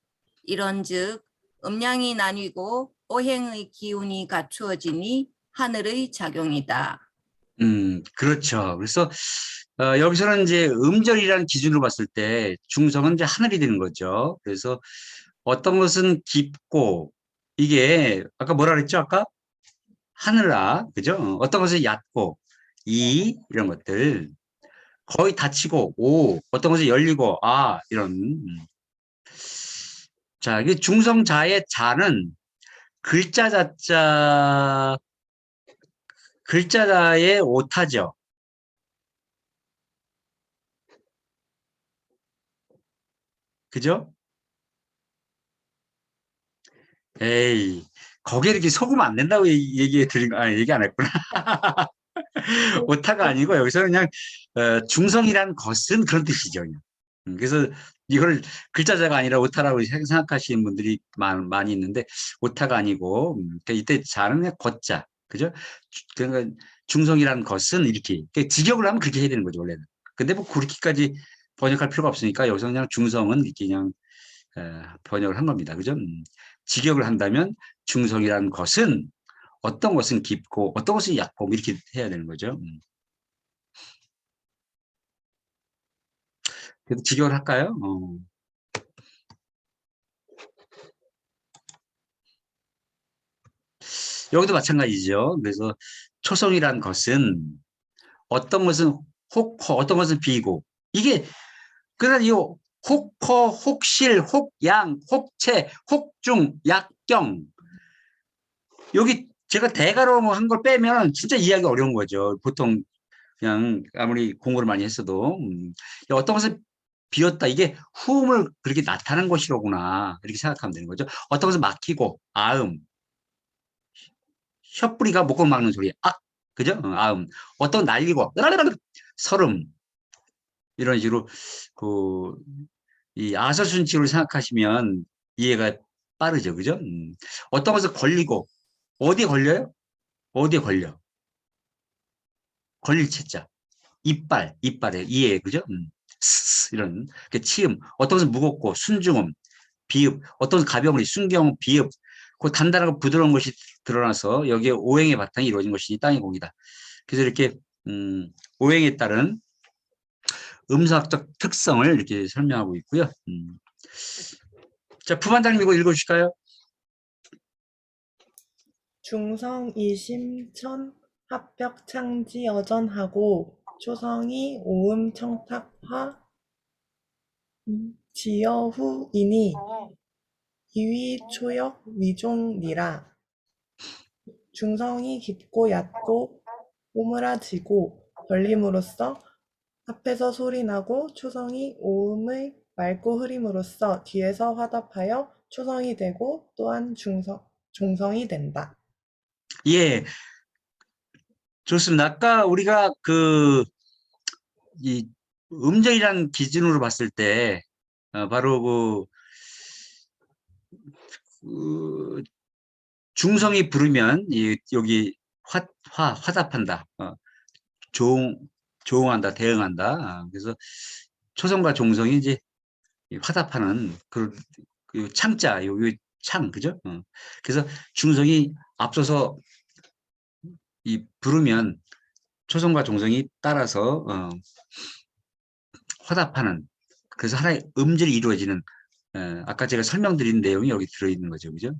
이런즉 음양이 나뉘고 오행의 기운이 갖추어지니 하늘의 작용이다. 그렇죠. 그래서 여기서는 이제 음절이라는 기준으로 봤을 때 중성은 이제 하늘이 되는 거죠. 그래서 어떤 것은 깊고 이게 아까 뭐라 그랬죠? 아까 하늘아, 그죠? 어떤 것은 얕고 이런 것들 거의 닫히고 오 어떤 것은 열리고 이런 자 이게 중성자의 자는 글자자의 오타죠. 그죠? 에이, 거기에 이렇게 속으면 안 된다고 얘기해 드린 거, 얘기 안 했구나. 오타가 아니고, 여기서 그냥, 중성이란 것은 그런 뜻이죠. 그냥. 그래서 이걸 글자자가 아니라 오타라고 생각하시는 분들이 많이 있는데, 오타가 아니고, 그러니까 이때 자는 그냥 걷자. 그죠? 그러니까 중성이란 것은 이렇게, 그러니까 직역을 하면 그렇게 해야 되는 거죠, 원래는. 근데 뭐 그렇게까지 번역할 필요가 없으니까, 여기서 그냥 중성은 이렇게 그냥, 번역을 한 겁니다. 그죠? 직역을 한다면 중성이라는 것은 어떤 것은 깊고 어떤 것은 얕고 뭐 이렇게 해야 되는 거죠. 그래도 직역을 할까요? 여기도 마찬가지죠. 그래서 초성이란 것은 어떤 것은 혹커, 어떤 것은 비고 이게 그러나 이 혹커, 혹실, 혹양, 혹체, 혹중, 약경 여기 제가 대가로 한 걸 빼면 진짜 이해하기 어려운 거죠. 보통 그냥 아무리 공부를 많이 했어도 어떤 것은 비었다. 이게 후음을 그렇게 나타낸 것이로구나. 이렇게 생각하면 되는 거죠. 어떤 것은 막히고 아음, 혀뿌리가 목을 막는 소리. 그죠? 아음. 어떤 건 날리고 설음 이런 식으로 이 아서순칙으로 생각하시면 이해가 빠르죠. 그죠? 어떤 것은 걸리고 어디에 걸려요? 어디에 걸려? 걸릴 채자. 이빨에, 이에, 그죠? 이런, 치음. 어떤 것은 무겁고, 순중음, 비읍. 어떤 것은 가벼운 순경, 비읍. 그 단단하고 부드러운 것이 드러나서 여기에 오행의 바탕이 이루어진 것이니 땅의 공이다. 그래서 이렇게, 오행에 따른 음사학적 특성을 이렇게 설명하고 있고요. 자, 부반장님 이거 읽어주실까요? 중성 이심천 합벽 창지 여전하고 초성이 오음 청탁화 지여후이니 이위 초역 위종니라. 중성이 깊고 얕고 오므라지고 벌림으로써 앞에서 소리나고 초성이 오음의 맑고 흐림으로써 뒤에서 화답하여 초성이 되고 또한 중성이 된다. 예, 좋습니다. 아까 우리가 이 음절이라는 기준으로 봤을 때, 바로 중성이 부르면, 여기 화답한다. 조응한다, 대응한다. 그래서 초성과 종성이 이제 화답하는 그 창자, 요 창, 그죠? 그래서 중성이 앞서서 부르면 초성과 종성이 따라서 화답하는 그래서 하나의 음절이 이루어지는 아까 제가 설명드린 내용이 여기 들어있는 거죠. 그죠?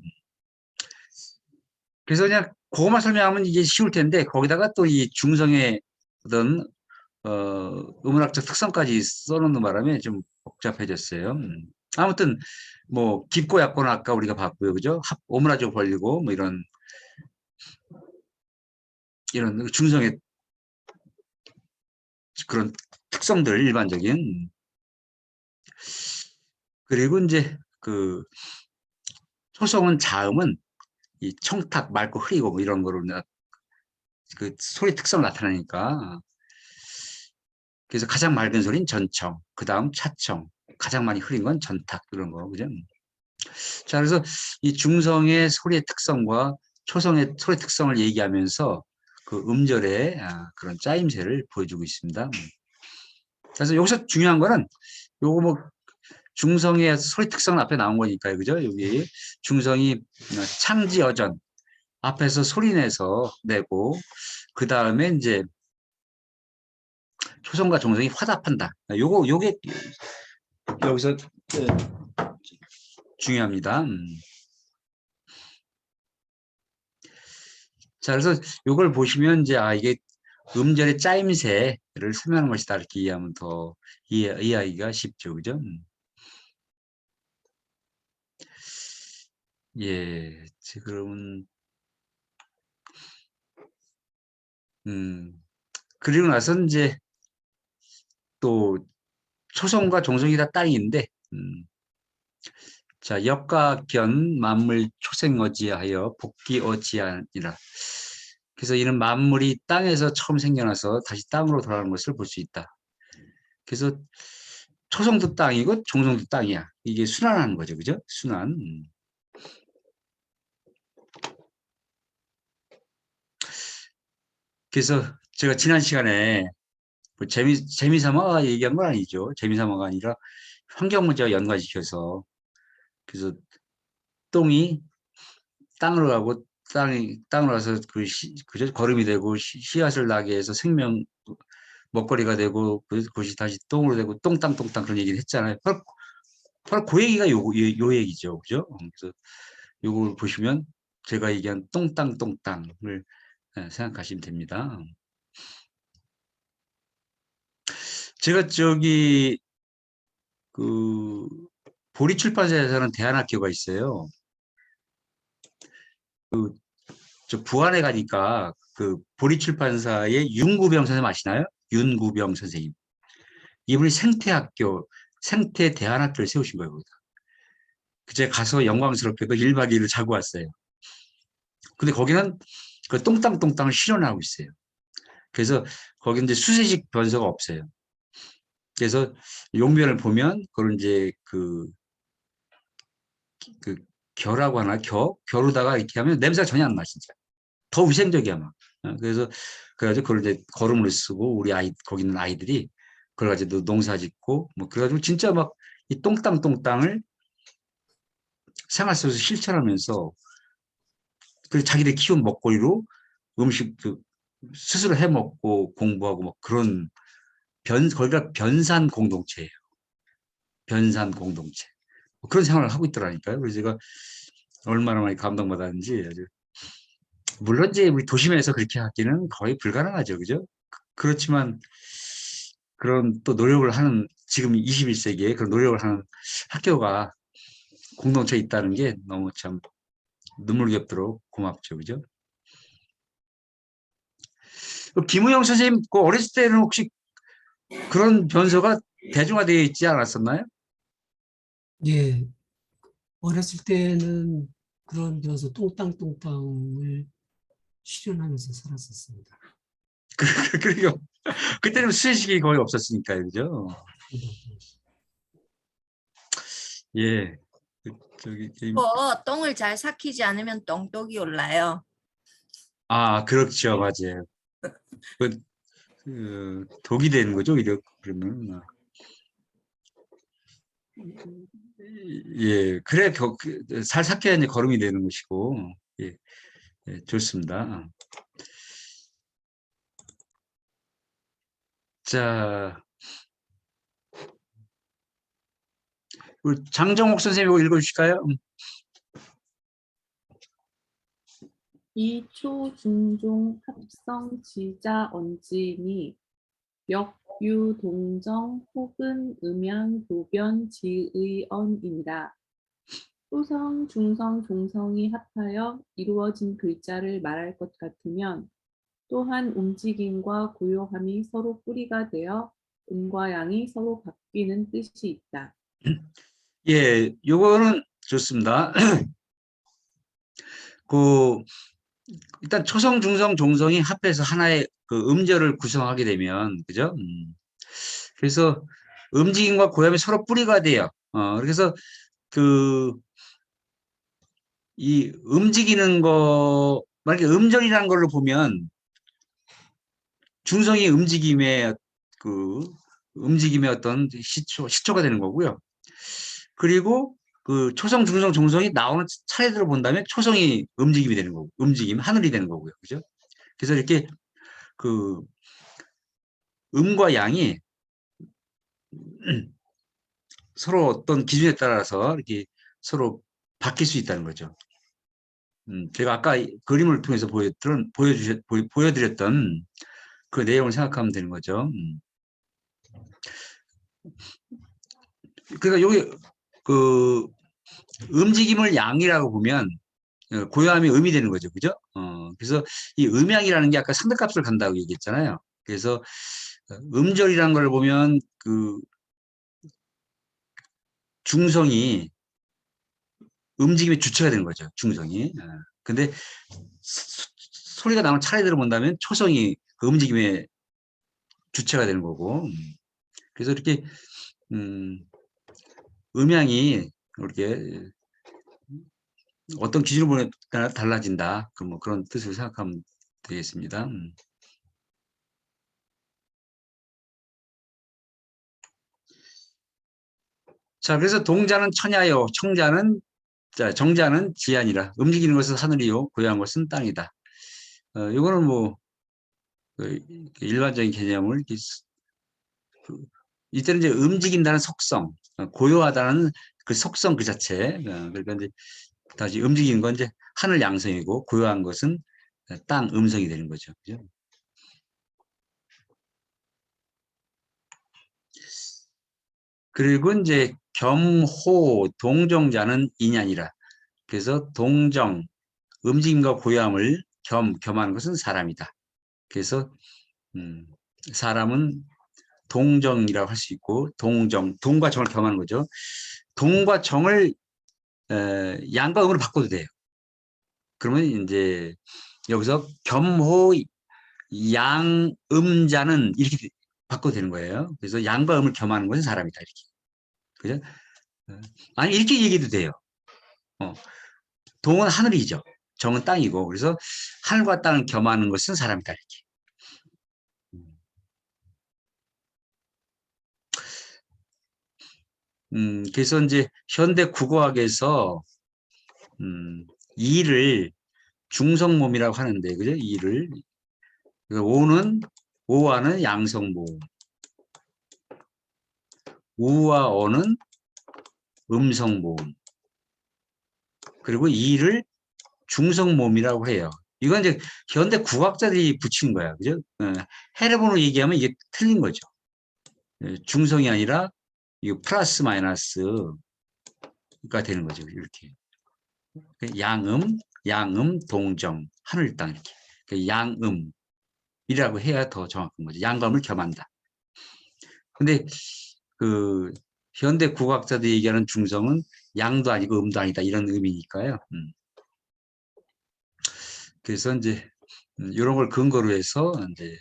그래서 그냥 그것만 설명하면 이게 쉬울 텐데 거기다가 또 이 중성의 어떤 음악적 특성까지 써놓는 바람에 좀 복잡해졌어요. 아무튼 뭐 깊고 얕고는 아까 우리가 봤고요. 그죠? 오므라져 벌리고 뭐 이런 중성의 그런 특성들 일반적인 그리고 이제 초성은 자음은 이 청탁 맑고 흐리고 뭐 이런 거로 그 소리 특성을 나타내니까 그래서 가장 맑은 소리는 전청, 그 다음 차청, 가장 많이 흐린 건 전탁, 이런 거, 그죠? 자, 그래서 이 중성의 소리의 특성과 초성의 소리 특성을 얘기하면서 그 음절의 그런 짜임새를 보여주고 있습니다. 그래서 여기서 중요한 거는 요거 뭐 중성의 소리 특성은 앞에 나온 거니까요, 그죠? 여기 중성이 창지어전 앞에서 소리 내서 내고 그 다음에 이제 초성과 종성이 화답한다. 요게 여기서 중요합니다. 자, 그래서 요걸 보시면 이제 이게 음절의 짜임새를 설명하는 것이다 이렇게 이해하면 더 이해하기가 쉽죠, 그죠? 예, 그러면 그리고 나서 이제 또 초성과 종성이 다 땅인데, 자, 역과견 만물 초생어지하여 복귀어지하니라. 그래서 이는 만물이 땅에서 처음 생겨나서 다시 땅으로 돌아가는 것을 볼 수 있다. 그래서 초성도 땅이고 종성도 땅이야. 이게 순환하는 거죠, 그죠? 순환. 그래서 제가 지난 시간에 뭐 재미삼아 얘기한 건 아니죠. 재미삼아가 아니라 환경 문제와 연관시켜서 그래서 똥이 땅으로 가고 땅으로 가서 그죠? 거름이 되고 씨앗을 나게 해서 생명 먹거리가 되고 그것이 다시 똥으로 되고 똥땅 그런 얘기를 했잖아요. 바로 그 얘기가 요 얘기죠. 그죠? 그래서 요걸 보시면 제가 얘기한 똥땅을 생각하시면 됩니다. 제가 저기 그 보리 출판사에서는 대안학교가 있어요. 저 부안에 가니까 그 보리 출판사의 윤구병 선생님 아시나요? 윤구병 선생님. 이분이 생태 대안학교를 세우신 거예요. 거기다. 제가 가서 영광스럽게도 1박 2일을 자고 왔어요. 근데 거기는 그 똥땅을 실현하고 있어요. 그래서 거기 이제 수세식 변소가 없어요. 그래서 용변을 보면 그런 이제 그 겨라고 하나 겨루다가 이렇게 하면 냄새가 전혀 안 나 진짜. 더 위생적이야 막. 그래가지고 그걸 이제 거름을 쓰고 우리 거기 있는 아이들이 그걸 가지고 농사 짓고 뭐 그래가지고 진짜 막 이 똥땅을 생활 속에서 실천하면서 그 자기들 키운 먹거리로 음식 스스로 해 먹고 공부하고 뭐 그런 거기가 변산 공동체예요. 변산 공동체. 그런 생활을 하고 있더라니까요. 그래서 제가 얼마나 많이 감동받았는지 아주. 물론 이제 우리 도심에서 그렇게 하기는 거의 불가능하죠. 그죠? 그렇지만 그런 또 노력을 하는 지금 21세기에 그런 노력을 하는 학교가 공동체에 있다는 게 너무 참 눈물겹도록 고맙죠. 그죠? 김우영 선생님 그 어렸을 때는 혹시 그런 변소가 대중화되어 있지 않았었나요? 예, 어렸을 때는 그런 데서 똥땅을 실현하면서 살았었습니다. 그러니까 그때는 수세식이 거의 없었으니까요, 그죠? 예, 저기 똥을 잘 삭히지 않으면 똥독이 올라요. 그렇죠, 맞아요. 독이 되는 거죠, 그러면. 예, 그래 살 삭혀야 이제 거름이 되는 것이고, 예, 좋습니다. 자, 우리 장정옥 선생님 이거 읽어주실까요? 이초 중종 합성 지자 언지니 역유 동정 혹은 음양 교변 지의언입니다. 초성, 중성, 종성이 합하여 이루어진 글자를 말할 것 같으면 또한 움직임과 고요함이 서로 뿌리가 되어 음과 양이 서로 바뀌는 뜻이 있다. 예, 요거는 좋습니다. 일단 초성, 중성, 종성이 합해서 하나의 그 음절을 구성하게 되면, 그죠? 그래서 움직임과 고요함이 서로 뿌리가 돼요. 그래서 이 움직이는 거, 만약에 음절이라는 걸로 보면 중성이 움직임의 어떤 시초가 되는 거고요. 그리고 그 초성, 중성, 종성이 나오는 차례대로 본다면 초성이 움직임이 되는 거고, 하늘이 되는 거고요. 그죠? 그래서 이렇게 그 음과 양이 서로 어떤 기준에 따라서 이렇게 서로 바뀔 수 있다는 거죠. 제가 아까 그림을 통해서 보여드렸던 그 내용을 생각하면 되는 거죠. 그러니까 여기 그 움직임을 양이라고 보면 고요함이 음이 되는 거죠. 그죠? 그래서 이 음양이라는 게 아까 상대값을 간다고 얘기했잖아요. 그래서 음절이라는 걸 보면 그 중성이 움직임의 주체가 되는 거죠. 중성이. 근데 소리가 나오는 차례대로 본다면 초성이 그 움직임의 주체가 되는 거고. 그래서 이렇게 음양이 이렇게 어떤 기준으로 보면 달라진다. 뭐 그런 뜻을 생각하면 되겠습니다. 자, 그래서 동자는 천야요, 정자는 지안이라. 움직이는 것은 하늘이요, 고요한 것은 땅이다. 이거는 뭐 그 일반적인 개념을 이때는 이제 움직인다는 속성, 고요하다는 그 속성 그 자체. 그러니까 이제 다시 움직이는 건 이제 하늘 양성이고 고요한 것은 땅 음성이 되는 거죠. 그죠? 그리고 이제 겸호 동정자는 인연이라. 그래서 동정, 움직임과 고요함을 겸하는 것은 사람이다. 그래서 사람은 동정이라고 할 수 있고, 동과 정을 겸하는 거죠. 동과 정을 양과 음으로 바꿔도 돼요. 그러면 이제 여기서 겸호 양음자는 이렇게 바꿔도 되는 거예요. 그래서 양과 음을 겸하는 것은 사람이다. 이렇게. 그죠? 아니, 이렇게 얘기해도 돼요. 동은 하늘이죠. 정은 땅이고. 그래서 하늘과 땅을 겸하는 것은 사람이다. 이렇게. 그래서 이제 현대 국어학에서 이를 중성모음이라고 하는데, 그죠? 이를. 오와는 양성모음. 우와 어는 음성모음. 그리고 이를 중성모음이라고 해요. 이건 이제 현대 국학자들이 붙인 거야. 그죠? 해례본으로 얘기하면 이게 틀린 거죠. 중성이 아니라 이거 플러스 마이너스가 되는 거죠. 이렇게. 양음, 동정, 하늘, 땅 이렇게. 양음이라고 해야 더 정확한 거죠. 양감을 겸한다. 근데 그 현대 국학자들이 얘기하는 중성은 양도 아니고 음도 아니다 이런 의미니까요. 그래서 이제 이런 걸 근거로 해서 이제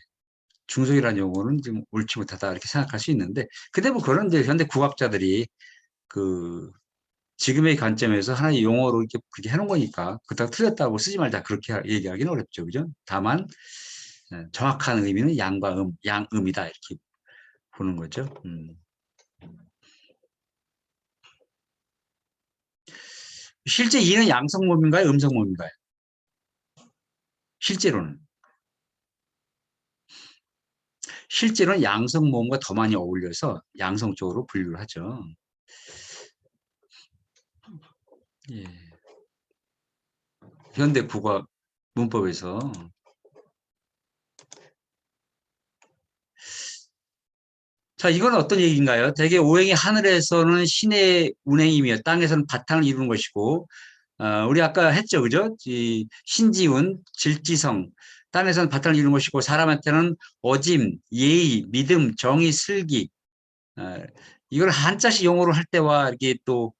중성이라는 용어는 좀 옳지 못하다 이렇게 생각할 수 있는데, 근데 뭐 그런 이제 현대 국학자들이 그 지금의 관점에서 하나의 용어로 이렇게 그렇게 해놓은 거니까 그렇다고 틀렸다고 쓰지 말자 그렇게 얘기하기는 어렵죠, 그죠? 다만 정확한 의미는 양음이다 이렇게 보는 거죠. 실제 이는 양성모음인가요, 음성모음인가요? 실제로는 양성모음과 더 많이 어울려서 양성 쪽으로 분류를 하죠. 예. 현대 국어 문법에서. 자, 이건 어떤 얘기인가요? 대개 오행이 하늘에서는 신의 운행이며 땅에서는 바탕을 이루는 것이고, 우리 아까 했죠, 그죠? 신지운, 질지성, 땅에서는 바탕을 이루는 것이고, 사람한테는 어짐, 예의, 믿음, 정의, 슬기. 이걸 한자식 용어로 할 때와 이렇게 또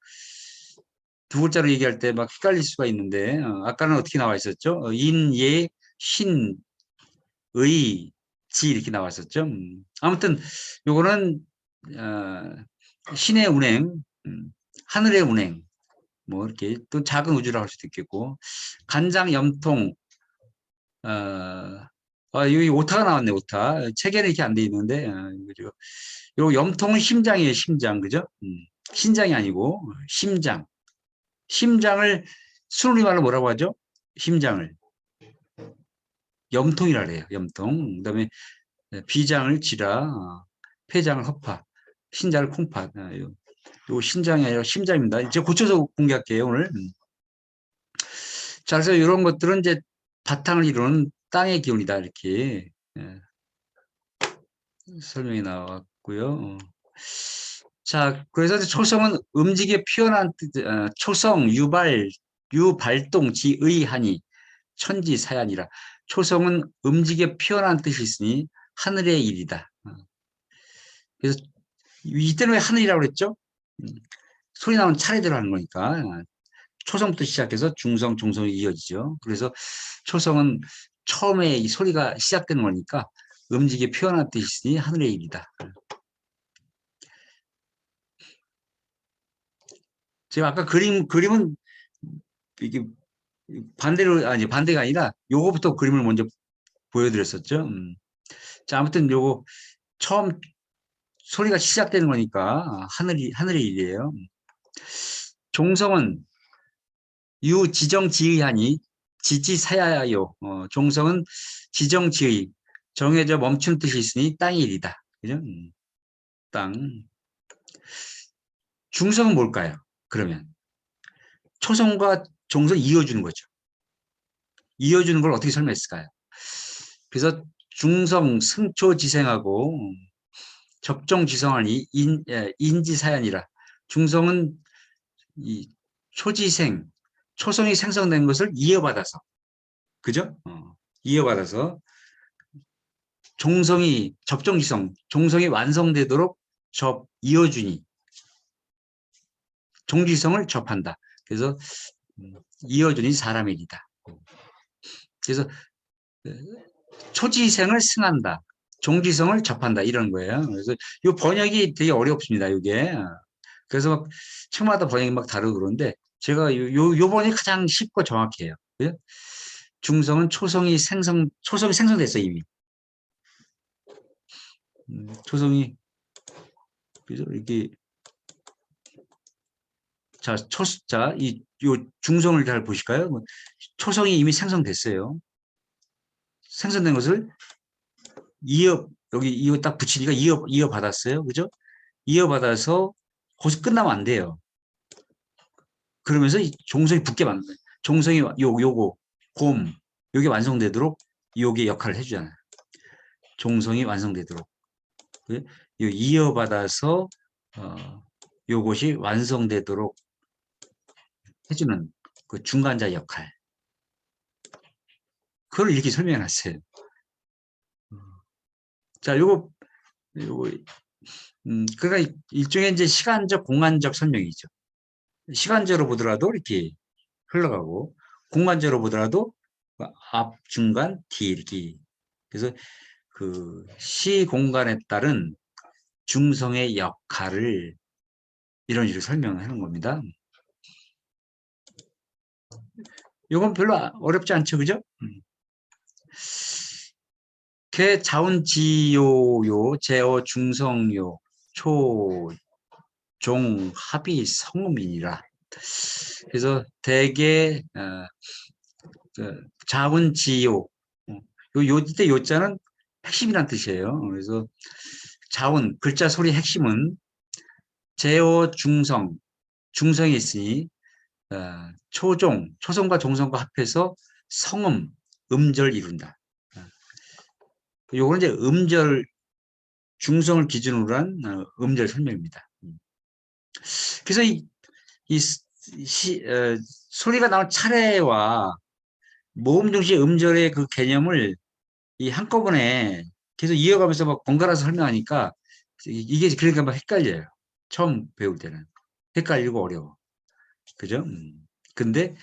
두 글자로 얘기할 때 막 헷갈릴 수가 있는데, 아까는 어떻게 나와 있었죠? 인, 예, 신, 의, 지 이렇게 나왔었죠. 아무튼 요거는 신의 운행, 하늘의 운행, 뭐 이렇게 또 작은 우주라고 할 수도 있겠고, 간장, 염통, 여기 오타가 나왔네, 오타. 책에는 이렇게 안 돼 있는데, 그죠? 요 염통은 심장이에요, 심장, 그죠? 심장이 아니고 심장. 심장을 순우리말로 뭐라고 하죠? 심장을 염통이라 그래요. 염통. 그다음에 비장을 지라, 폐장을 허파, 신장을 콩팥. 요 신장이 아니라 심장입니다. 이제 고쳐서 공개할게요, 오늘. 자, 그래서 이런 것들은 이제 바탕을 이루는 땅의 기운이다, 이렇게 설명이 나왔고요. 자, 그래서 이제 초성은 움직여 피어난 뜻, 초성, 유발동, 지의하니, 천지사야니라. 초성은 움직여 피어난 뜻이 있으니 하늘의 일이다. 그래서 이때는 왜 하늘이라고 그랬죠? 소리 나오는 차례대로 하는 거니까 초성부터 시작해서 중성, 종성이 이어지죠. 그래서 초성은 처음에 이 소리가 시작되는 거니까 움직여 피어난 뜻이 있으니 하늘의 일이다. 제가 아까 그림은 이게 반대로, 아니, 반대가 아니라 요거부터 그림을 먼저 보여드렸었죠. 자, 아무튼 요거 처음 소리가 시작되는 거니까 하늘의 일이에요. 종성은 유지정지의하니 지지사야요. 종성은 지정지의, 정해져 멈춘 뜻이 있으니 땅의 일이다. 그죠? 땅. 중성은 뭘까요? 그러면 초성과 종성을 이어주는 거죠. 이어주는 걸 어떻게 설명했을까요? 그래서 중성, 승초지생하고 접종지성하니 인지사연이라. 중성은 이 초지생, 초성이 생성된 것을 이어받아서, 그죠? 이어받아서 종성이, 접종지성, 종성이 완성되도록 이어주니, 종지성을 접한다. 그래서 이어주니 사람의 일이다. 그래서 초지생을 승한다, 종지성을 접한다, 이런 거예요. 그래서 이 번역이 되게 어렵습니다, 이게. 그래서 막 책마다 번역이 막 다르고 그런데 제가 요 번역이 가장 쉽고 정확해요. 그죠? 중성은 초성이 생성됐어, 이미. 초성이, 그죠? 이렇게. 자, 요 중성을 잘 보실까요? 초성이 이미 생성됐어요. 생성된 것을 여기 이거 딱 붙이니까 이어받았어요. 그죠? 이어받아서 거기서 끝나면 안 돼요. 그러면서 이 종성이 붙게 만든 거예요. 종성이 요거 요게 완성되도록 요게 역할을 해주잖아요. 종성이 완성되도록. 이어받아서 요것이 완성되도록 해주는 그 중간자 역할. 그걸 이렇게 설명해 놨어요. 자, 그러니까 일종의 이제 시간적, 공간적 설명이죠. 시간적으로 보더라도 이렇게 흘러가고, 공간적으로 보더라도 앞, 중간, 뒤 이렇게. 그래서 그 시 공간에 따른 중성의 역할을 이런 식으로 설명하는 겁니다. 이건 별로 어렵지 않죠, 그죠? 개 자운지요요, 제어 중성요, 초, 종, 합이 성음이니라. 그래서 대개 자운지요, 이때 요자는 핵심이란 뜻이에요. 그래서 자운, 글자 소리 핵심은 제어 중성, 중성이 있으니 초성과 종성과 합해서 성음, 음절을 이룬다. 요거는 이제 음절, 중성을 기준으로 한 음절 설명입니다. 그래서 소리가 나온 차례와 모음 중시 음절의 그 개념을 한꺼번에 계속 이어가면서 막 번갈아서 설명하니까 이게 그러니까 막 헷갈려요. 처음 배울 때는. 헷갈리고 어려워. 그죠? 근데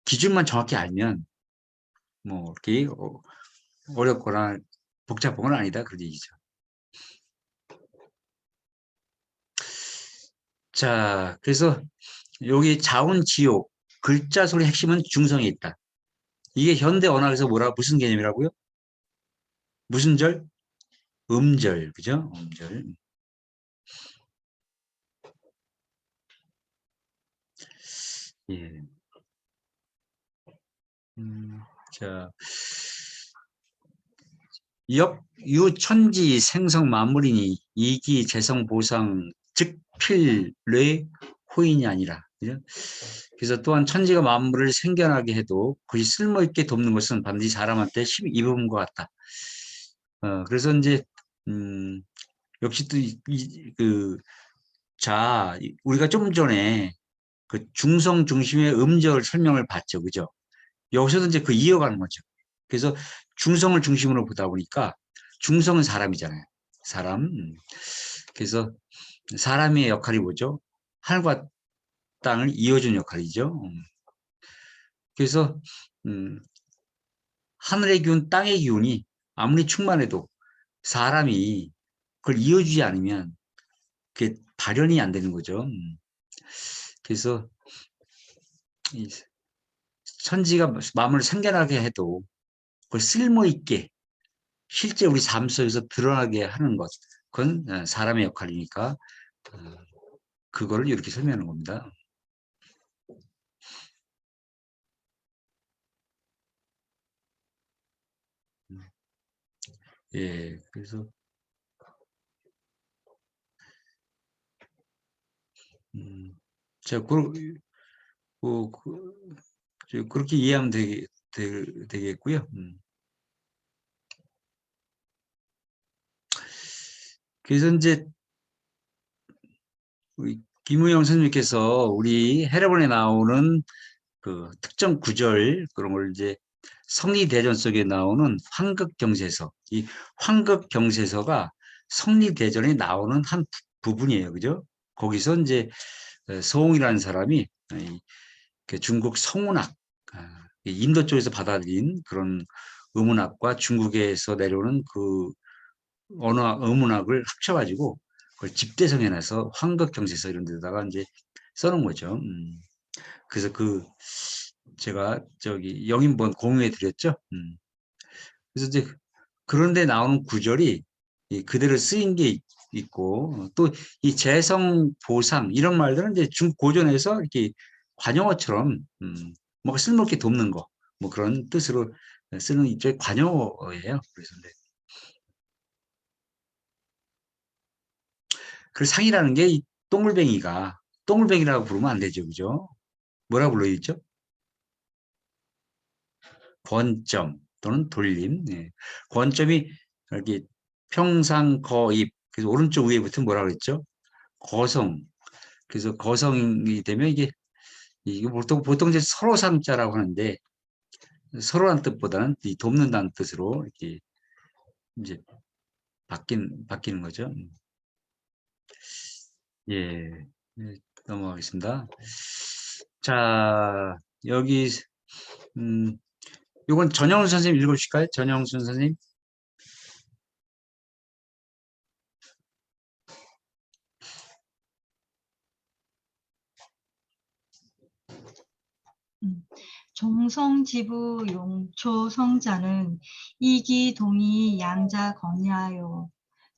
기준만 정확히 알면 뭐 이렇게 어렵거나 복잡한 건 아니다, 그런 얘기죠. 자, 그래서 여기 자운지옥 글자 소리 핵심은 중성에 있다. 이게 현대 언어에서 무슨 개념이라고요? 무슨 절? 음절, 그죠? 음절. 예. 자, 유천지 생성 만물이니 이기 재성 보상 즉 필뇌 호인이 아니라. 그죠? 그래서 또한 천지가 만물을 생겨나게 해도 그것이 쓸모있게 돕는 것은 반드시 사람한테 힘 입은 것 같다. 그래서 이제 역시 또 우리가 좀 전에 그 중성 중심의 음절 설명을 봤죠, 그죠? 여기서도 이제 그 이어가는 거죠. 그래서 중성을 중심으로 보다 보니까 중성은 사람이잖아요. 사람. 그래서 사람의 역할이 뭐죠? 하늘과 땅을 이어주는 역할이죠. 그래서 하늘의 기운, 땅의 기운이 아무리 충만해도 사람이 그걸 이어주지 않으면 그게 발현이 안 되는 거죠. 그래서 이 천지가 마음을 생겨나게 해도 그걸 쓸모있게 실제 우리 삶 속에서 드러나게 하는 것, 그건 사람의 역할이니까 그거를 이렇게 설명하는 겁니다. 예, 그래서 제가 그렇게 이해하면 되겠고요. 그래서 이제 우리 김우영 선생님께서 우리 해례본에 나오는 그 특정 구절 그런 걸 이제 성리대전 속에 나오는 환극경세서, 이 환극경세서가 성리대전에 나오는 한 부분이에요, 그죠? 거기서 이제 서홍이라는 사람이 그 중국 성운학, 인도 쪽에서 받아들인 그런 의문학과 중국에서 내려오는 그 의문학을 합쳐가지고 그걸 집대성해놔서 환극경세서 이런 데다가 이제 써놓은 거죠. 그래서 제가 저기 영인본 공유해 드렸죠. 그래서 이제 그런데 나오는 구절이 그대로 쓰인 게 있고 또 이 재성 보상 이런 말들은 이제 중고전에서 이렇게 관용어처럼 뭔가 쓸모있게 돕는 거 뭐 그런 뜻으로 쓰는 일종의 관용어예요. 그래서 그 상이라는 게 이 똥물뱅이가 똥물뱅이라고 부르면 안 되죠, 그죠? 뭐라 불러야죠? 권점 또는 돌림. 네. 권점이 이렇게 평상 거입 그래서 오른쪽 위에 붙으면 뭐라 그랬죠? 거성. 그래서 거성이 되면 이게 보통 이제 서로 상자라고 하는데 서로란 뜻보다는 이 돕는다는 뜻으로 이렇게 이제 바뀌는 거죠. 예, 네, 넘어가겠습니다. 자, 여기 이건 전영훈 선생님 읽어주실까요? 전영훈 선생님. 종성지부 용초 성자는 이기 동이 양자 건야요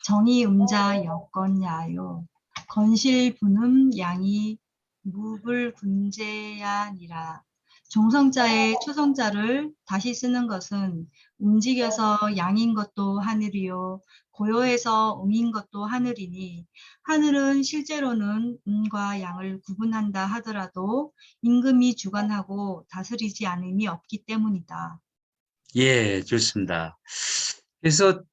정이 음자 역건야요 건실 분음 양이 무불 군제야니라. 종성자의 초성자를 다시 쓰는 것은 움직여서 양인 것도 하늘이요 고요해서 음인 것도 하늘이니 하늘은 실제로는 음과 양을 구분한다 하더라도 임금이 주관하고 다스리지 않음이 없기 때문이다. 예, 좋습니다. 그래서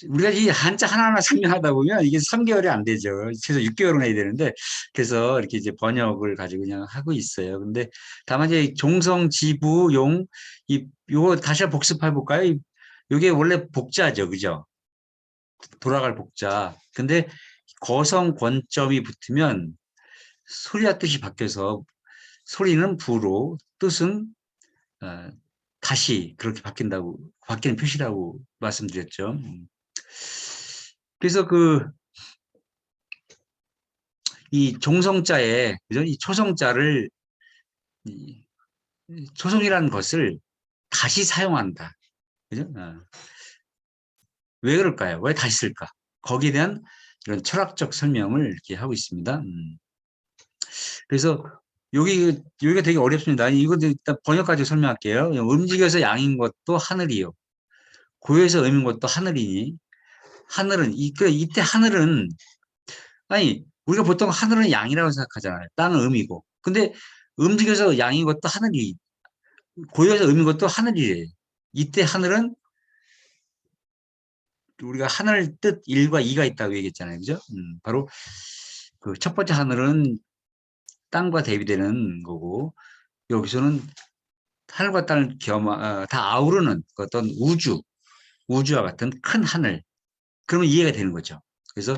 우리가 이 한자 하나하나 설명하다 보면 이게 3개월이 안 되죠. 최소 6개월은 해야 되는데 그래서 이렇게 이제 번역을 가지고 그냥 하고 있어요. 근데 다만 이제 종성지부용 요거 다시 한번 복습해 볼까요? 이게 원래 복자죠, 그죠? 돌아갈 복자. 근데 거성 권점이 붙으면 소리와 뜻이 바뀌어서 소리는 부로 뜻은 다시 그렇게 바뀌는 표시라고 말씀드렸죠. 그래서 이 종성자에, 그죠? 이 초성자를, 초성이라는 것을 다시 사용한다. 그죠? 왜 그럴까요? 왜 다시 쓸까? 거기에 대한 이런 철학적 설명을 이렇게 하고 있습니다. 그래서 여기가 되게 어렵습니다. 이거 일단 번역까지 설명할게요. 움직여서 양인 것도 하늘이요. 고요해서 음인 것도 하늘이니. 하늘은, 이때 하늘은, 아니, 우리가 보통 하늘은 양이라고 생각하잖아요. 땅은 음이고. 근데 움직여서 양인 것도 하늘이, 고요해서 음인 것도 하늘이래. 이때 하늘은 우리가 하늘 뜻 1과 2가 있다고 얘기했잖아요. 그죠? 바로 그 첫 번째 하늘은 땅과 대비되는 거고, 여기서는 하늘과 땅을 다 아우르는 어떤 우주와 같은 큰 하늘. 그러면 이해가 되는 거죠. 그래서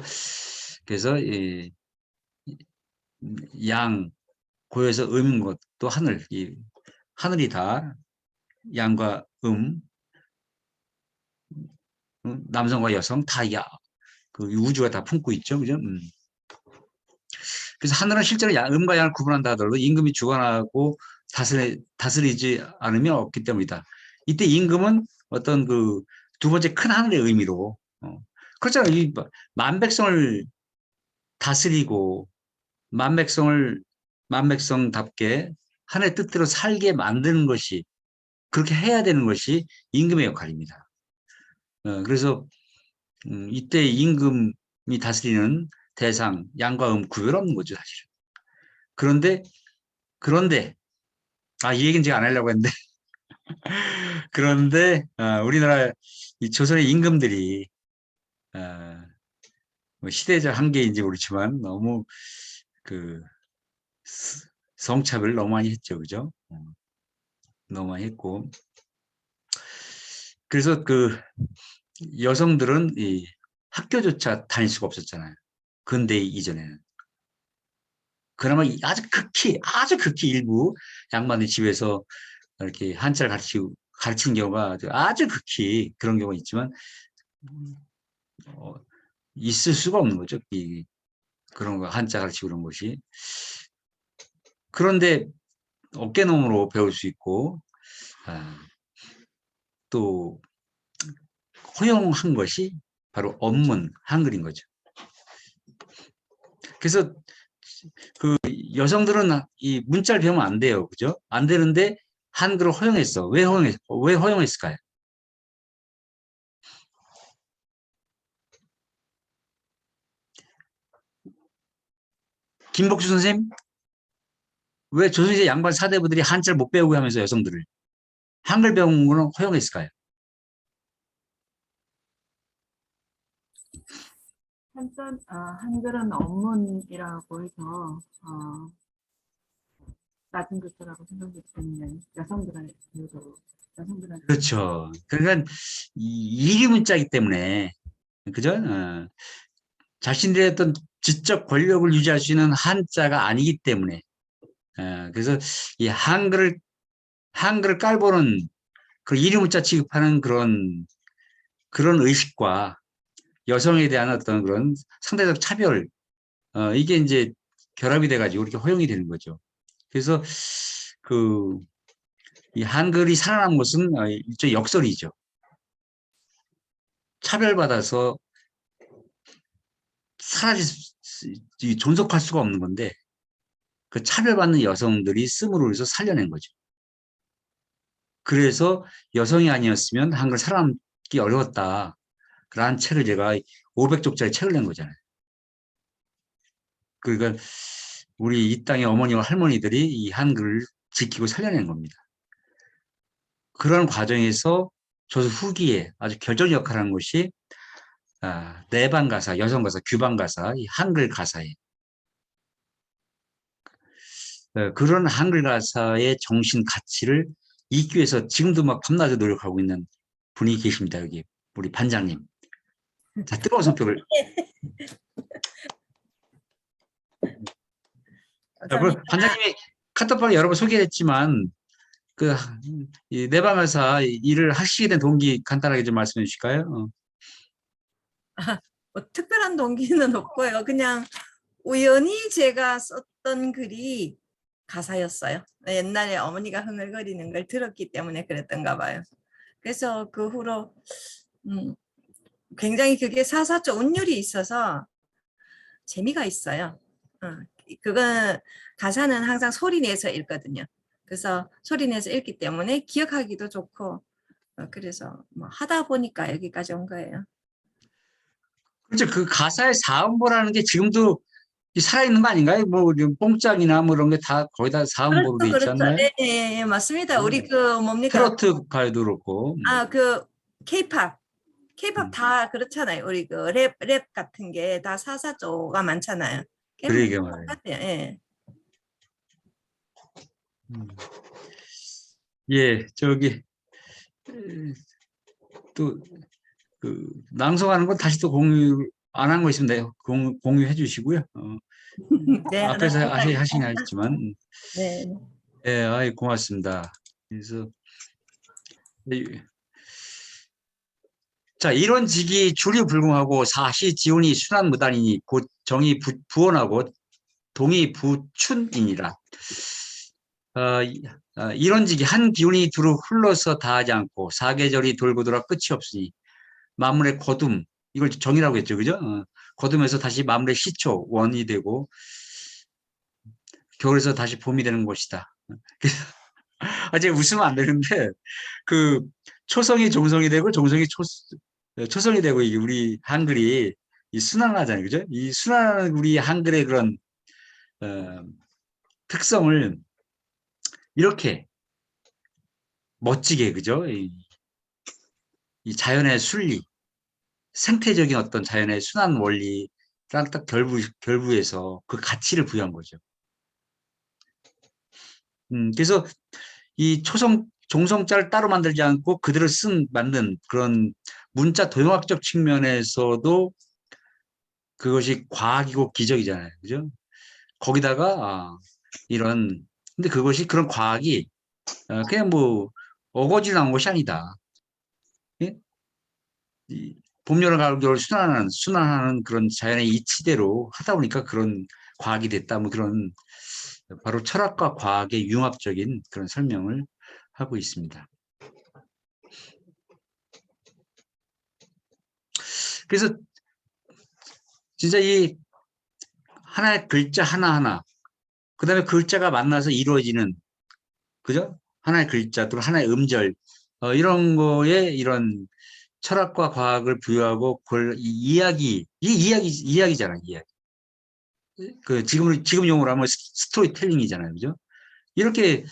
양, 고요해서 음인 것도 하늘, 하늘이 다 양과 남성과 여성 다 그 우주가 다 품고 있죠. 그죠? 그래서 하늘은 실제로 음과 양을 구분한다 하더라도 임금이 주관하고 다스리지 않으면 없기 때문이다. 이때 임금은 어떤 그 두 번째 큰 하늘의 의미로, 그렇잖아요. 이 만백성을 다스리고 만백성답게 하늘의 뜻대로 살게 만드는 것이, 그렇게 해야 되는 것이 임금의 역할입니다. 그래서 이때 임금이 다스리는 대상, 양과 구별 없는 거죠, 사실은. 그런데, 이 얘기는 제가 안 하려고 했는데, 그런데, 우리나라 이 조선의 임금들이, 뭐 시대적 한계인지 모르지만, 너무 성차별 너무 많이 했죠, 그죠? 너무 많이 했고. 그래서 여성들은 이 학교조차 다닐 수가 없었잖아요. 근대 이전에는. 그나마 아주 극히 일부 양반의 집에서 이렇게 한자를 가르치는 경우가 아주 극히 그런 경우가 있지만, 있을 수가 없는 거죠. 그런 거, 한자 가르치고 그런 것이. 그런데 어깨너머로 배울 수 있고, 또 허용한 것이 바로 언문, 한글인 거죠. 그래서 여성들은 이 문자를 배우면 안 돼요. 그죠? 안 되는데 한글을 허용했어. 왜 허용했을까요? 김복주 선생님? 왜 조선시대 양반 사대부들이 한자를 못 배우게 하면서 여성들을 한글 배우는 거는 허용했을까요? 한글은 언문이라고 해서 낮은 글자라고 생각되기 때문에 여성들한테 그렇죠. 그러니까 이리 문자이기 때문에, 그죠? 자신들의 어떤 지적 권력을 유지할 수 있는 한자가 아니기 때문에, 그래서 이 한글을 깔보는 그 이리 문자 취급하는 그런 의식과 여성에 대한 어떤 그런 상대적 차별, 이게 이제 결합이 돼가지고 이렇게 허용이 되는 거죠. 그래서 이 한글이 살아남은 것은 일종의 역설이죠. 차별받아서 존속할 수가 없는 건데, 그 차별받는 여성들이 씀으로 해서 살려낸 거죠. 그래서 여성이 아니었으면 한글 살아남기 어려웠다. 라는 책을 제가 500쪽짜리 책을 낸 거잖아요. 그러니까 우리 이 땅의 어머니와 할머니들이 이 한글을 지키고 살려낸 겁니다. 그런 과정에서 조선 후기에 아주 결정적 역할을 하는 것이 내반 가사, 여성 가사, 규방 가사, 이 한글 가사에 그런 한글 가사의 정신 가치를 잊기 위해서 지금도 막 밤낮에 노력하고 있는 분이 계십니다. 여기 우리 반장님. 자, 뜨거운 손뼉을. 반장님이 카톡방에 여러 번 소개했지만 이 내방 가사 일을 하시게 된 동기 간단하게 좀 말씀해 주실까요? 뭐 특별한 동기는 없고요. 그냥 우연히 제가 썼던 글이 가사였어요. 옛날에 어머니가 흥얼거리는 걸 들었기 때문에 그랬던가 봐요. 그래서 그 후로 굉장히 그게 사사적 운율이 있어서 재미가 있어요. 그건 가사는 항상 소리 내서 읽거든요. 그래서 소리 내서 읽기 때문에 기억하기도 좋고 그래서 뭐 하다 보니까 여기까지 온 거예요. 그렇죠. 그 가사의 사음보라는 게 지금도 살아있는 거 아닌가요? 뭐 뽕짝이나 뭐 이런 게 다 거의 다 사음보로 돼 있지 그렇죠. 않나요? 예, 맞습니다. 우리 그 뭡니까? 트로트 가요도 그렇고. 그 K-팝 음. 다 그렇잖아요. 우리 그 랩 같은 게 다 사사조가 많잖아요. 그러게 말이에요. 똑같아요. 예. 예, 저기 또 그 낭송하는 건 다시 또 공유 안 한 거 있으면 내가 공유해 주시고요. 네, 앞에서 감사합니다. 하시긴 하셨지만, 네. 예, 아이 고맙습니다. 그래서 자, 이런 직이 주리불능하고 사시 지운이 순환무단이니 곧 정이 부원하고 동이 부춘이니라. 이런 직이 한 기운이 두루 흘러서 다하지 않고 사계절이 돌고 돌아 끝이 없으니 만물의 거둠, 이걸 정이라고 했죠, 그죠? 거둠에서 다시 만물의 시초, 원이 되고 겨울에서 다시 봄이 되는 것이다. 제가 웃으면 안 되는데 그 초성이 종성이 되고 종성이 초성이 되고 이게 우리 한글이 이 순환하잖아요, 그죠? 이 순환하는 우리 한글의 그런 특성을 이렇게 멋지게, 그죠? 이 자연의 순리, 생태적인 어떤 자연의 순환 원리랑 딱 결부해서 그 가치를 부여한 거죠. 그래서 이 종성자를 따로 만들지 않고 그대로 만든 그런 문자 도형학적 측면에서도 그것이 과학이고 기적이잖아요. 그죠? 거기다가 근데 그것이 그런 과학이 그냥 뭐 어거지로 나온 것이 아니다. 예? 봄, 여름, 가을, 겨울 순환하는 그런 자연의 이치대로 하다 보니까 그런 과학이 됐다. 뭐 그런 바로 철학과 과학의 융합적인 그런 설명을 하고 있습니다. 그래서 진짜 이 하나의 글자 하나하나, 그 다음에 글자가 만나서 이루어지는, 그죠? 하나의 글자, 또 하나의 음절, 이런 거에 이런 철학과 과학을 부여하고 그걸 이야기잖아요, 이야기. 지금 용어로 하면 스토리텔링이잖아요, 그죠? 이렇게,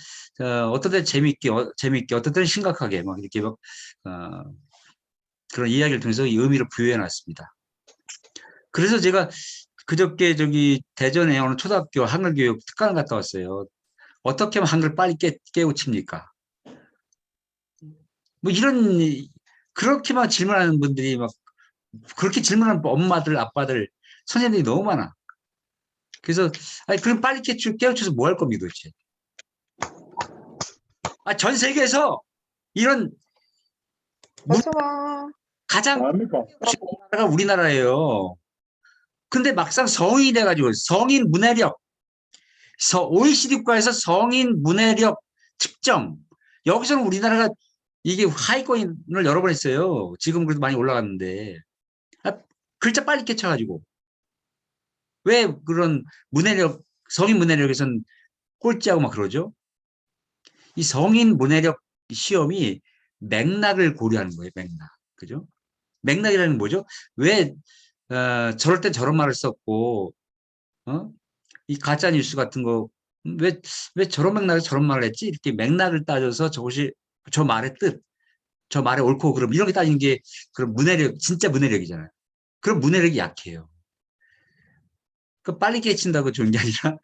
어떤 때 재밌게, 어떤 때는 심각하게, 막 이렇게 막, 그런 이야기를 통해서 이 의미를 부여해 놨습니다. 그래서 제가 그저께 대전에 어느 초등학교 한글교육 특강을 갔다 왔어요. 어떻게 하면 한글 빨리 깨우칩니까? 뭐 그렇게만 질문하는 분들이 그렇게 질문하는 엄마들, 아빠들, 선생님들이 너무 많아. 그래서, 그럼 빨리 깨우쳐서 뭐 할 겁니까, 도대체? 전 세계에서 이런 가장 나라가 우리나라예요. 근데 막상 성인이 돼가지고 성인 문해력, OECD 국가에서 성인 문해력 측정, 여기서는 우리나라가 이게 하위권을 여러 번 했어요. 지금 그래도 많이 올라갔는데. 글자 빨리 깨쳐가지고. 왜 그런 성인 문해력에서는 꼴찌하고 막 그러죠? 이 성인 문해력 시험이 맥락을 고려하는 거예요, 맥락. 그죠? 맥락이라는 게 뭐죠? 왜, 저럴 때 저런 말을 썼고, 이 가짜 뉴스 같은 거, 왜 저런 맥락에서 저런 말을 했지? 이렇게 맥락을 따져서 저 말의 뜻, 저 말의 옳고 그름, 이런 게 따지는 게 그런 진짜 문해력이잖아요. 그럼 문해력이 약해요. 빨리 깨친다고 좋은 게 아니라,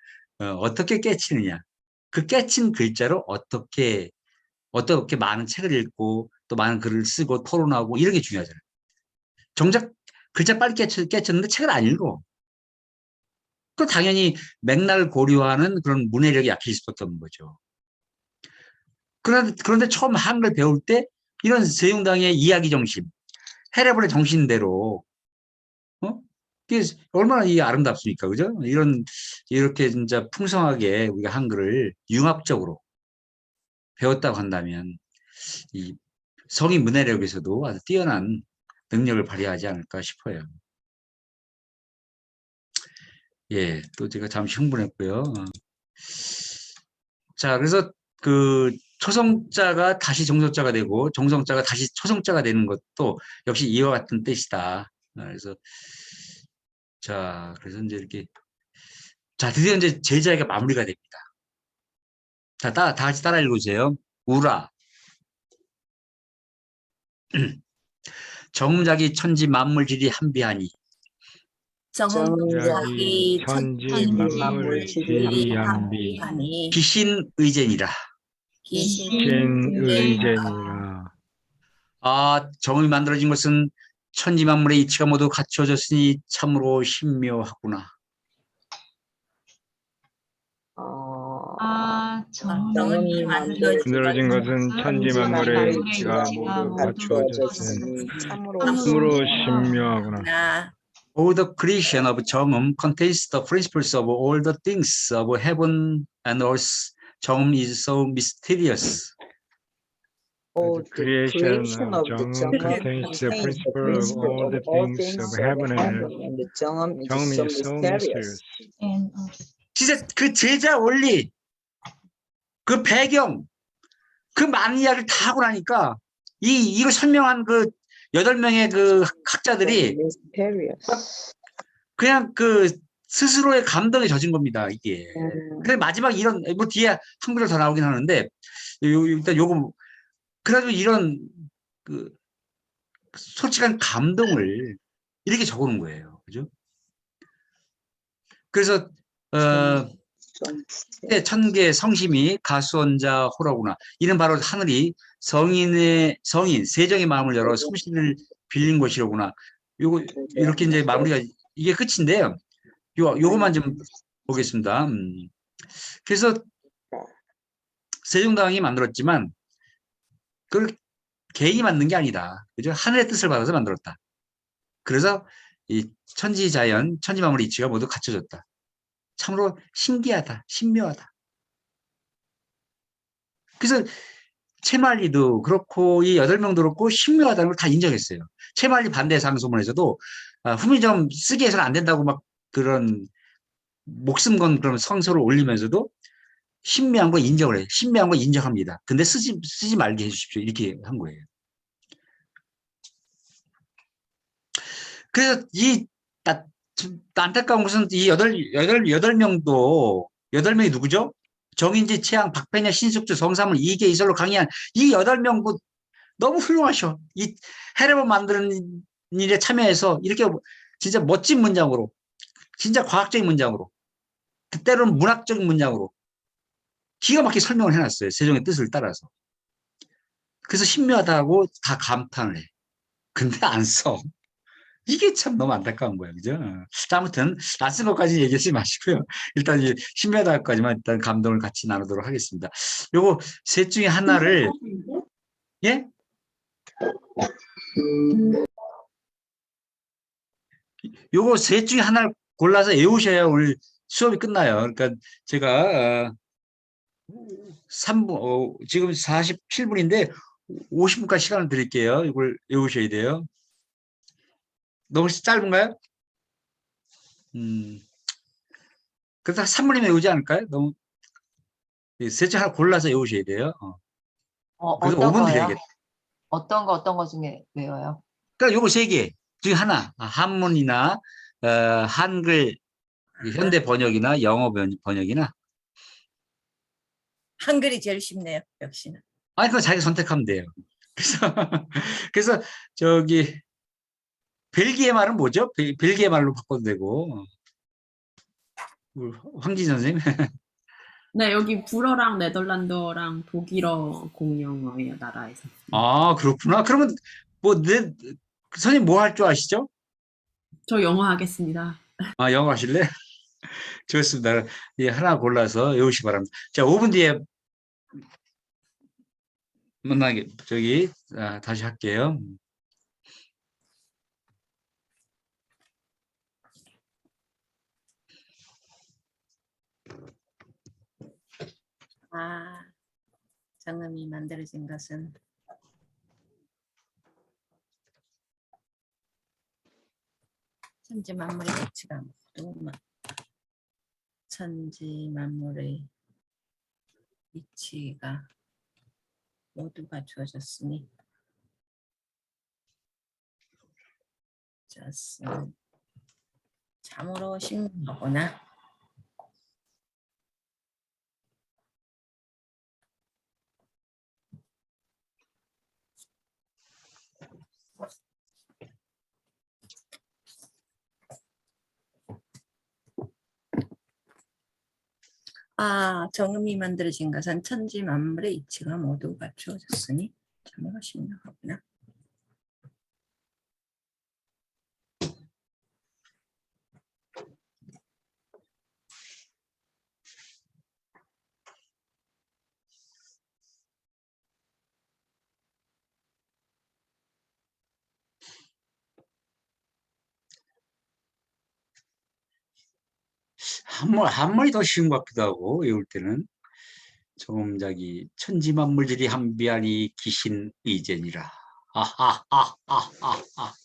어떻게 깨치느냐. 그 깨친 글자로 어떻게 많은 책을 읽고 또 많은 글을 쓰고 토론하고 이런 게 중요하잖아요. 정작 글자 빨리 깨쳤는데 책을 안 읽어. 그 당연히 맥락을 고려하는 그런 문해력이 약해질 수밖에 없는 거죠. 그런데 처음 한글 배울 때 이런 세종당의 이야기 정신, 해례본의 정신대로 이게 얼마나 이 아름답습니까? 그죠? 이렇게 진짜 풍성하게 우리가 한글을 융합적으로 배웠다고 한다면 이 성인 문해력에서도 아주 뛰어난 능력을 발휘하지 않을까 싶어요. 예, 또 제가 잠시 흥분했고요. 자, 그래서 그 초성자가 다시 정성자가 되고 정성자가 다시 초성자가 되는 것도 역시 이와 같은 뜻이다. 그래서 자, 그래서 이제 이렇게 자, 드디어 이제 제자에게 마무리가 됩니다. 자, 다 같이 따라 읽어주세요. 우라. 정자기 천지 만물질이 한비하니 정자기 천지 만물질이 만물질이 기신의젠이라. 신의제니라. 아, 정음이 만들어진 것은 천지 만물의 이치가 모두 갖추어졌으니 참으로 신묘하구나. 정음이 만들어진 것은 천지 만물의 이치가 모두 갖추어졌으니 참으로 신묘하구나. All the creation of 정음 contains the principles of all the things of heaven and earth. 정음 is so mysterious. All the creation of the 정음 contains the principle of all the things of heaven and earth. and the 정음 정음 is is so so mysterious. mysterious. 진짜 그 제자 원리, 그 배경, 그 많은 이야기를 다 하고 나니까 이걸 설명한 그 8명의 그 학자들이 mysterious. 그냥 그 스스로의 감동에 젖은 겁니다, 이게. 그래 마지막 이런 뭐 뒤에 한글로 더 나오긴 하는데 일단 요거 그래가지고 이런 그 솔직한 감동을 이렇게 적어놓은 거예요, 그죠? 그래서 천개 성심이 가수원자 호라구나. 이는 바로 하늘이 성인 세정의 마음을 열어 성신을 빌린 것이로구나. 요거 이렇게 이제 마무리가 이게 끝인데요. 요거만 좀 보겠습니다. 그래서 세종대왕이 만들었지만 그걸 개인이 만든 게 아니다. 그죠? 하늘의 뜻을 받아서 만들었다. 그래서 이 천지자연, 천지만물의 이치가 모두 갖춰졌다. 참으로 신기하다, 신묘하다. 그래서 채말리도 그렇고 이 8명도 그렇고 신묘하다는 걸 다 인정했어요. 채말리 반대 상소문에서도 후미 좀 쓰게 해서는 안 된다고 막 그런 목숨 건 그런 성서를 올리면서도 신묘한 거 인정을 해요. 신묘한 거 인정합니다. 근데 쓰지 말게 해주십시오. 이렇게 한 거예요. 그래서 이 안타까운 것은 이 8명이 누구죠? 정인지, 최양, 박배냐, 신숙주, 성삼을, 이계, 이설로 강의한 이 8명 너무 훌륭하셔. 이 해례본 만드는 일에 참여해서 이렇게 진짜 멋진 문장으로, 진짜 과학적인 문장으로, 때로는 문학적인 문장으로 기가 막히게 설명을 해놨어요. 세종의 뜻을 따라서. 그래서 신묘하다고 다 감탄을 해. 근데 안 써. 이게 참 너무 안타까운 거예요. 그죠? 자, 아무튼, 안 쓴 것까지 얘기하지 마시고요. 일단 이 신묘하다까지만 일단 감동을 같이 나누도록 하겠습니다. 요거 셋 중에 하나를, 예? 요거 셋 중에 하나를 골라서 외우셔야 오늘 수업이 끝나요. 그러니까 제가 3분, 지금 47분인데 50분까지 시간을 드릴게요. 이걸 외우셔야 돼요. 너무 짧은가요? 그래서 3분이면 외우지 않을까요? 너무 셋 중 하나 골라서 외우셔야 돼요. 그래서 어떤 5분 거요? 드려야겠다. 어떤 거 중에 외워요? 그러니까 요거 3개 중에 하나, 한문이나 한글 현대 번역이나 영어 번역이나. 한글이 제일 쉽네요. 역시나. 아니 그거 자기 선택하면 돼요. 그래서 저기 벨기에 말은 뭐죠? 벨기에 말로 바꿔도 되고. 황진 선생님. 네, 여기 불어랑 네덜란드어랑 독일어 공용어예요, 나라에서. 아, 그렇구나. 그러면 선생님 뭐 할 줄 아시죠? 저 영어 하겠습니다. 아, 영어 하실래? 좋습니다. 예, 하나 골라서 외우시기 바랍니다. 자, 5분 뒤에 만나게 다시 할게요. 정음이 만들어진 것은 천지 만물의 가치가 천지 만물의 이치가 모두가 주어졌으니 참으로 신명하구나. 정음이 만들어진 것은 천지 만물의 이치가 모두 갖추어졌으니 참으로 신명하구나. 한문이 더 쉬운 것 같기도 하고 외울 때는 조금자기 천지만물들이 한비하니 기신 의제니라. 아하하하하하.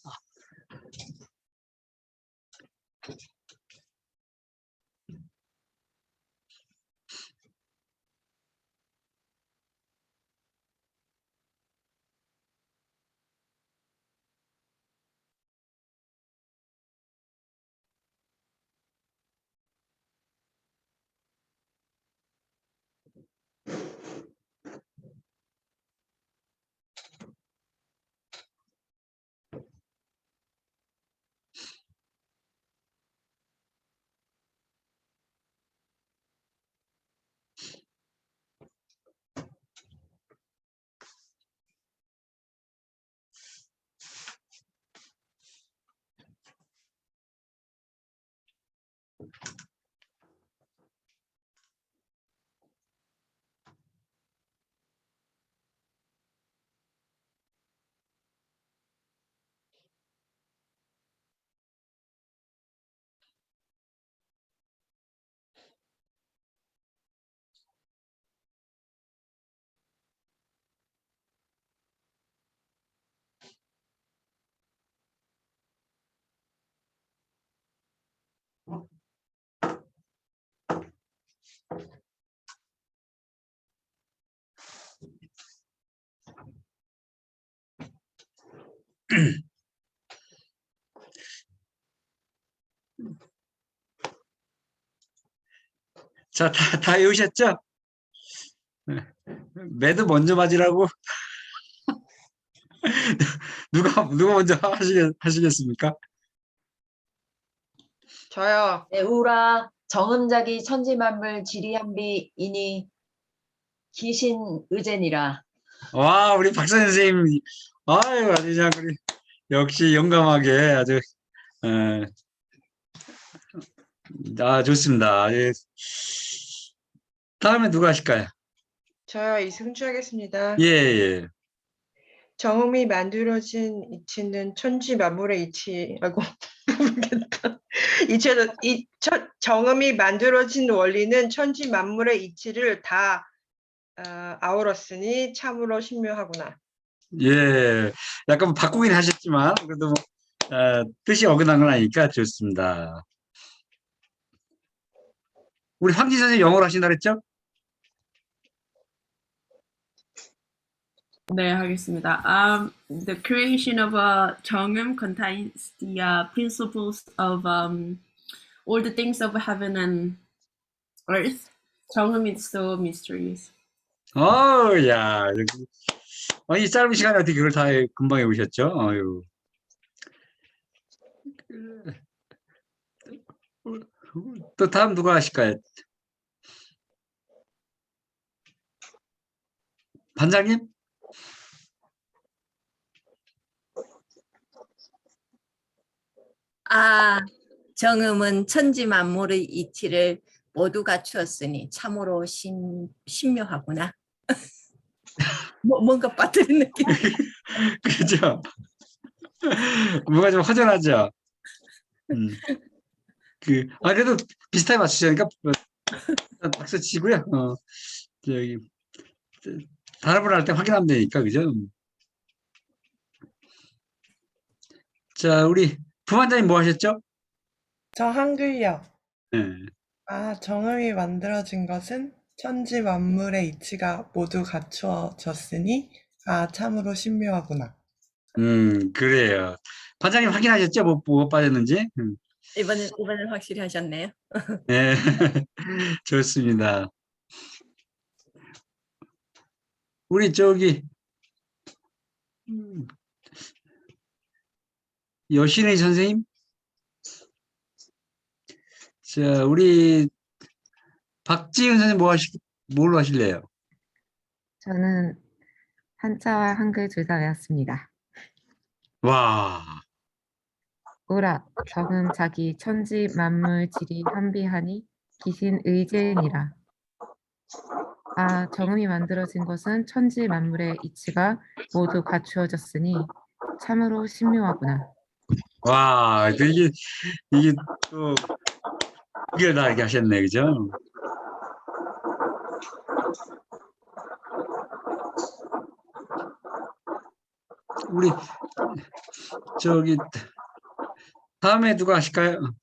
자, 다 외우셨죠? 매드 먼저 맞으라고? 누가 먼저 하시겠습니까? 저요. 우라 정음자기 천지만물 지리한비이니 기신 의제니라. 와, 우리 박사 선생님, 아유, 아주 그냥 우리 역시 용감하게 아주, 좋습니다. 예. 다음에 누가 하실까요? 저요. 이승주 하겠습니다. 예, 예. 정음이 만들어진 이치는 천지 만물의 이치라고 모르겠다. 정음이 만들어진 원리는 천지 만물의 이치를 다 아우렀으니 참으로 신묘하구나. 예, 약간 바꾸긴 하셨지만 그래도 뜻이 어긋난 건 아니니까 좋습니다. 우리 황진 선생님 영어로 하신다 그랬죠? 네, 하겠습니다. The creation of a 정음 contains the principles of all the things of heaven and earth. 정음 is so mysterious. 야, 이 짧은 시간에 어떻게 그걸 다 금방 해오셨죠? 어유. 또 다음 누가 하실까요? 반장님? 정음은 천지 만물의 이치를 모두 갖추었으니 참으로 신묘하구나. 뭔가 빠뜨린 느낌. 그죠? 뭔가 좀 허전하죠? 그래도 비슷하게 맞추시니까 박수 치고요. 저기 발음을 할 때 확인하면 되니까, 그죠? 자, 우리 부반장님 뭐 하셨죠? 저 한글요. 예. 정음이 만들어진 것은 천지 만물의 이치가 모두 갖추어졌으니 참으로 신묘하구나. 그래요. 반장님 확인하셨죠? 뭐 빠졌는지? 이번엔 확실히 하셨네요. 네. 좋습니다. 우리 저기 여신의 선생님? 자, 우리 박지은 선생님 뭘로 하실래요? 저는 한자와 한글 둘 다 외웠습니다. 와, 오라 정음 자기 천지 만물 지리 한비하니 기신 의제니라. 정음이 만들어진 것은 천지 만물의 이치가 모두 갖추어졌으니 참으로 신묘하구나. 와, 이게 또 이걸 다 이렇게 하셨네, 그죠? 우리 저기 다음에 누가 하실까요?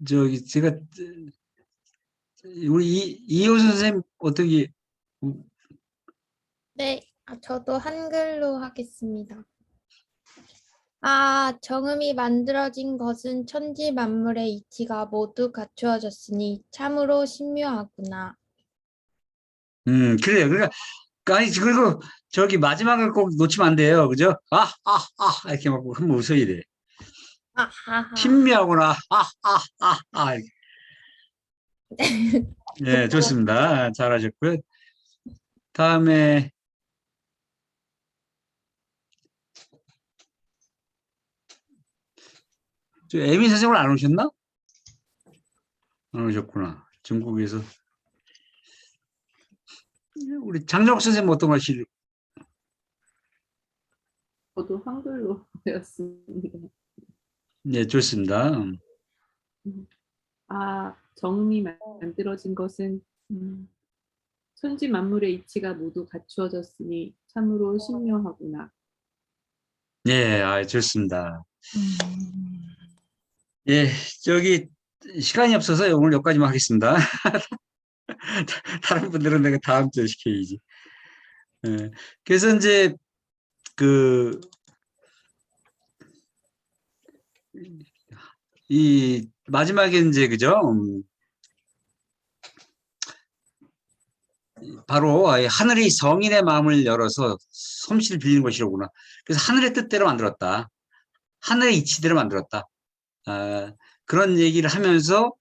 저기 제가 우리 이호 선생님 어떻게 네, 저도 한글로 하겠습니다. 정음이 만들어진 것은 천지 만물의 이치가 모두 갖추어졌으니 참으로 신묘하구나. 그래요. 그러니까 아니 그리고 저기 마지막을 꼭 놓치면 안 돼요, 그죠? 이렇게 막 한번 웃어야 돼. 신미하구나. 이렇게. 네, 좋습니다. 잘하셨고요. 다음에 저 에미 선생님은 안 오셨나? 안 오셨구나. 중국에서. 우리 장정욱 선생님 어떤 거 하실? 저도 한글로 배웠습니다. 네, 좋습니다. 정음이 만들어진 것은 천지 만물의 이치가 모두 갖추어졌으니 참으로 신묘하구나. 예, 좋습니다. 예, 저기 시간이 없어서 오늘 여기까지만 하겠습니다. 다른 분들은 내가 다음 주에 시켜야지. 예, 그래서 이제 이 마지막에 이제 그죠? 바로 하늘이 성인의 마음을 열어서 솜씨를 빌리는 것이로구나. 그래서 하늘의 뜻대로 만들었다. 하늘의 이치대로 만들었다. 그런 얘기를 하면서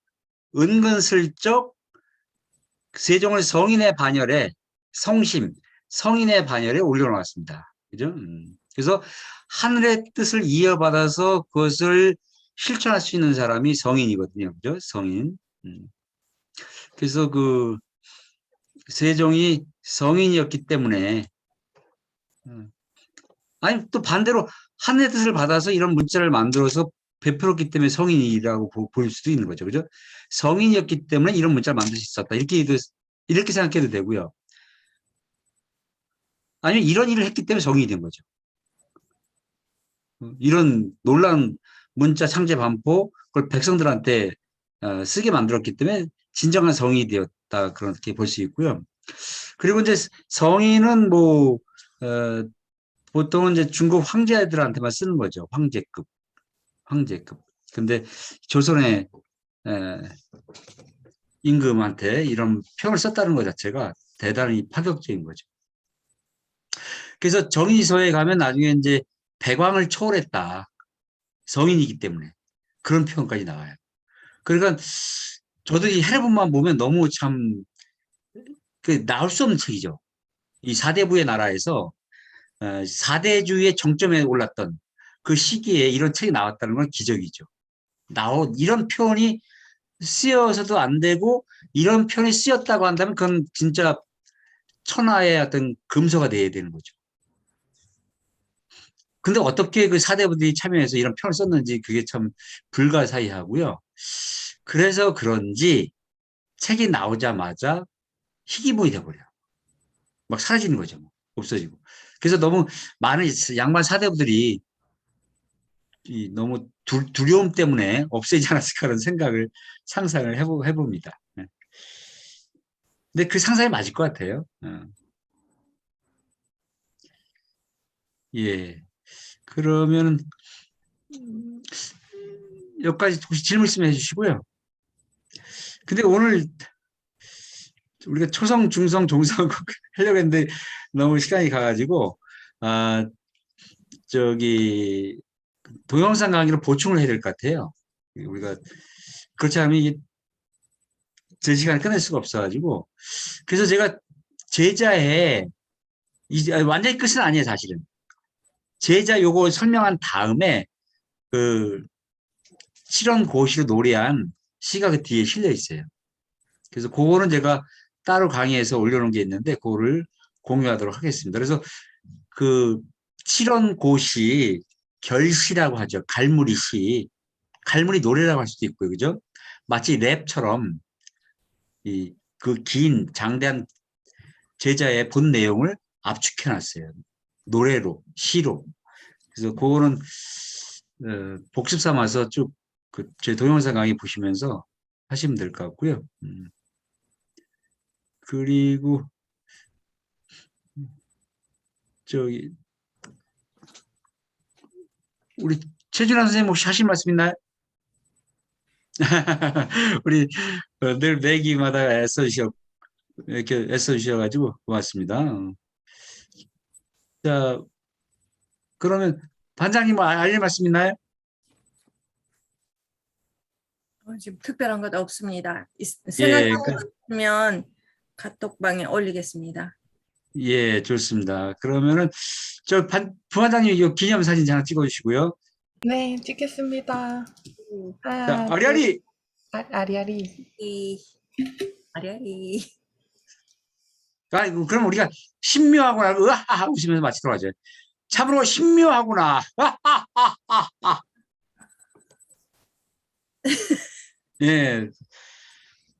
은근슬쩍 세종을 성인의 반열에 성인의 반열에 올려놓았습니다. 그죠? 그래서 하늘의 뜻을 이어받아서 그것을 실천할 수 있는 사람이 성인이거든요. 그죠? 성인. 그래서 세종이 성인이었기 때문에 아니 또 반대로 하늘의 뜻을 받아서 이런 문자를 만들어서 베풀었기 때문에 성인이라고 볼 수도 있는 거죠. 그죠? 성인이었기 때문에 이런 문자를 만들 수 있었다. 이렇게 생각해도 되고요. 아니면 이런 일을 했기 때문에 성인이 된 거죠. 이런 놀라운 문자 창제 반포 그걸 백성들한테 쓰게 만들었기 때문에 진정한 성인이 되었다. 그렇게 볼 수 있고요. 그리고 이제 성인은 보통은 이제 중국 황제들한테만 쓰는 거죠. 황제급. 근데 조선의 임금한테 이런 표현을 썼다는 것 자체가 대단히 파격적인 거죠. 그래서 정의서에 가면 나중에 이제 백왕을 초월했다. 성인이기 때문에 그런 표현까지 나와요. 그러니까 저도 이 해례본만 보면 너무 참 나올 수 없는 책이죠. 이 사대부의 나라에서 사대주의 정점에 올랐던 그 시기에 이런 책이 나왔다는 건 기적이죠. 이런 표현이 쓰여서도 안 되고 이런 표현이 쓰였다고 한다면 그건 진짜 천하의 어떤 금서가 돼야 되는 거죠. 근데 어떻게 그 사대부들이 참여해서 이런 편을 썼는지 그게 참 불가사의하고요. 그래서 그런지 책이 나오자마자 희귀물이 돼버려요. 막 사라지는 거죠. 뭐. 없어지고. 그래서 너무 많은 양반 사대부들이 너무 두려움 때문에 없애지 않았을까 하는 생각을 상상을 해봅니다. 네. 근데 그 상상이 맞을 것 같아요. 예. 그러면 여기까지 혹시 질문 있으면 해주시고요. 근데 오늘 우리가 초성, 중성, 종성 하려고 했는데 너무 시간이 가가지고 저기 동영상 강의로 보충을 해야 될 것 같아요. 우리가 그렇지 않으면 이게 제 시간을 끝낼 수가 없어가지고 그래서 제가 제자의 완전히 끝은 아니에요, 사실은. 제자 요거 설명한 다음에 그 실언고시로 노래한 시가 그 뒤에 실려 있어요. 그래서 그거는 제가 따로 강의해서 올려놓은 게 있는데 그거를 공유하도록 하겠습니다. 그래서 그 실언고시 결시라고 하죠. 갈무리 시, 갈무리 노래라고 할 수도 있고요, 그죠? 마치 랩처럼 그 긴 장대한 제자의 본 내용을 압축해놨어요. 노래로, 시로. 그래서 그거는 복습 삼아서 쭉 제 동영상 강의 보시면서 하시면 될 것 같고요. 그리고 저기 우리 최준환 선생님 혹시 하실 말씀 있나요? 우리 늘 매기마다 이렇게 애써주셔가지고 고맙습니다. 자, 그러면 반장님 뭐 알릴 말씀 있나요? 지금 특별한 것 없습니다. 예, 생각하면 카톡방에 올리겠습니다. 예, 좋습니다. 그러면은 부반장님 이거 기념사진 하나 찍어주시고요. 네, 찍겠습니다. 자, 아리아리. 아리아리. 아리아리. 그럼 우리가 신묘하구나 으하하 웃으면서 마치도록 하죠. 참으로 신묘하구나. 예,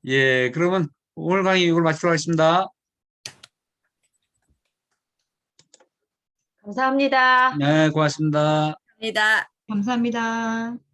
예. 그러면 오늘 강의 이걸 마치도록 하겠습니다. 감사합니다. 네, 고맙습니다. 감사합니다. 감사합니다.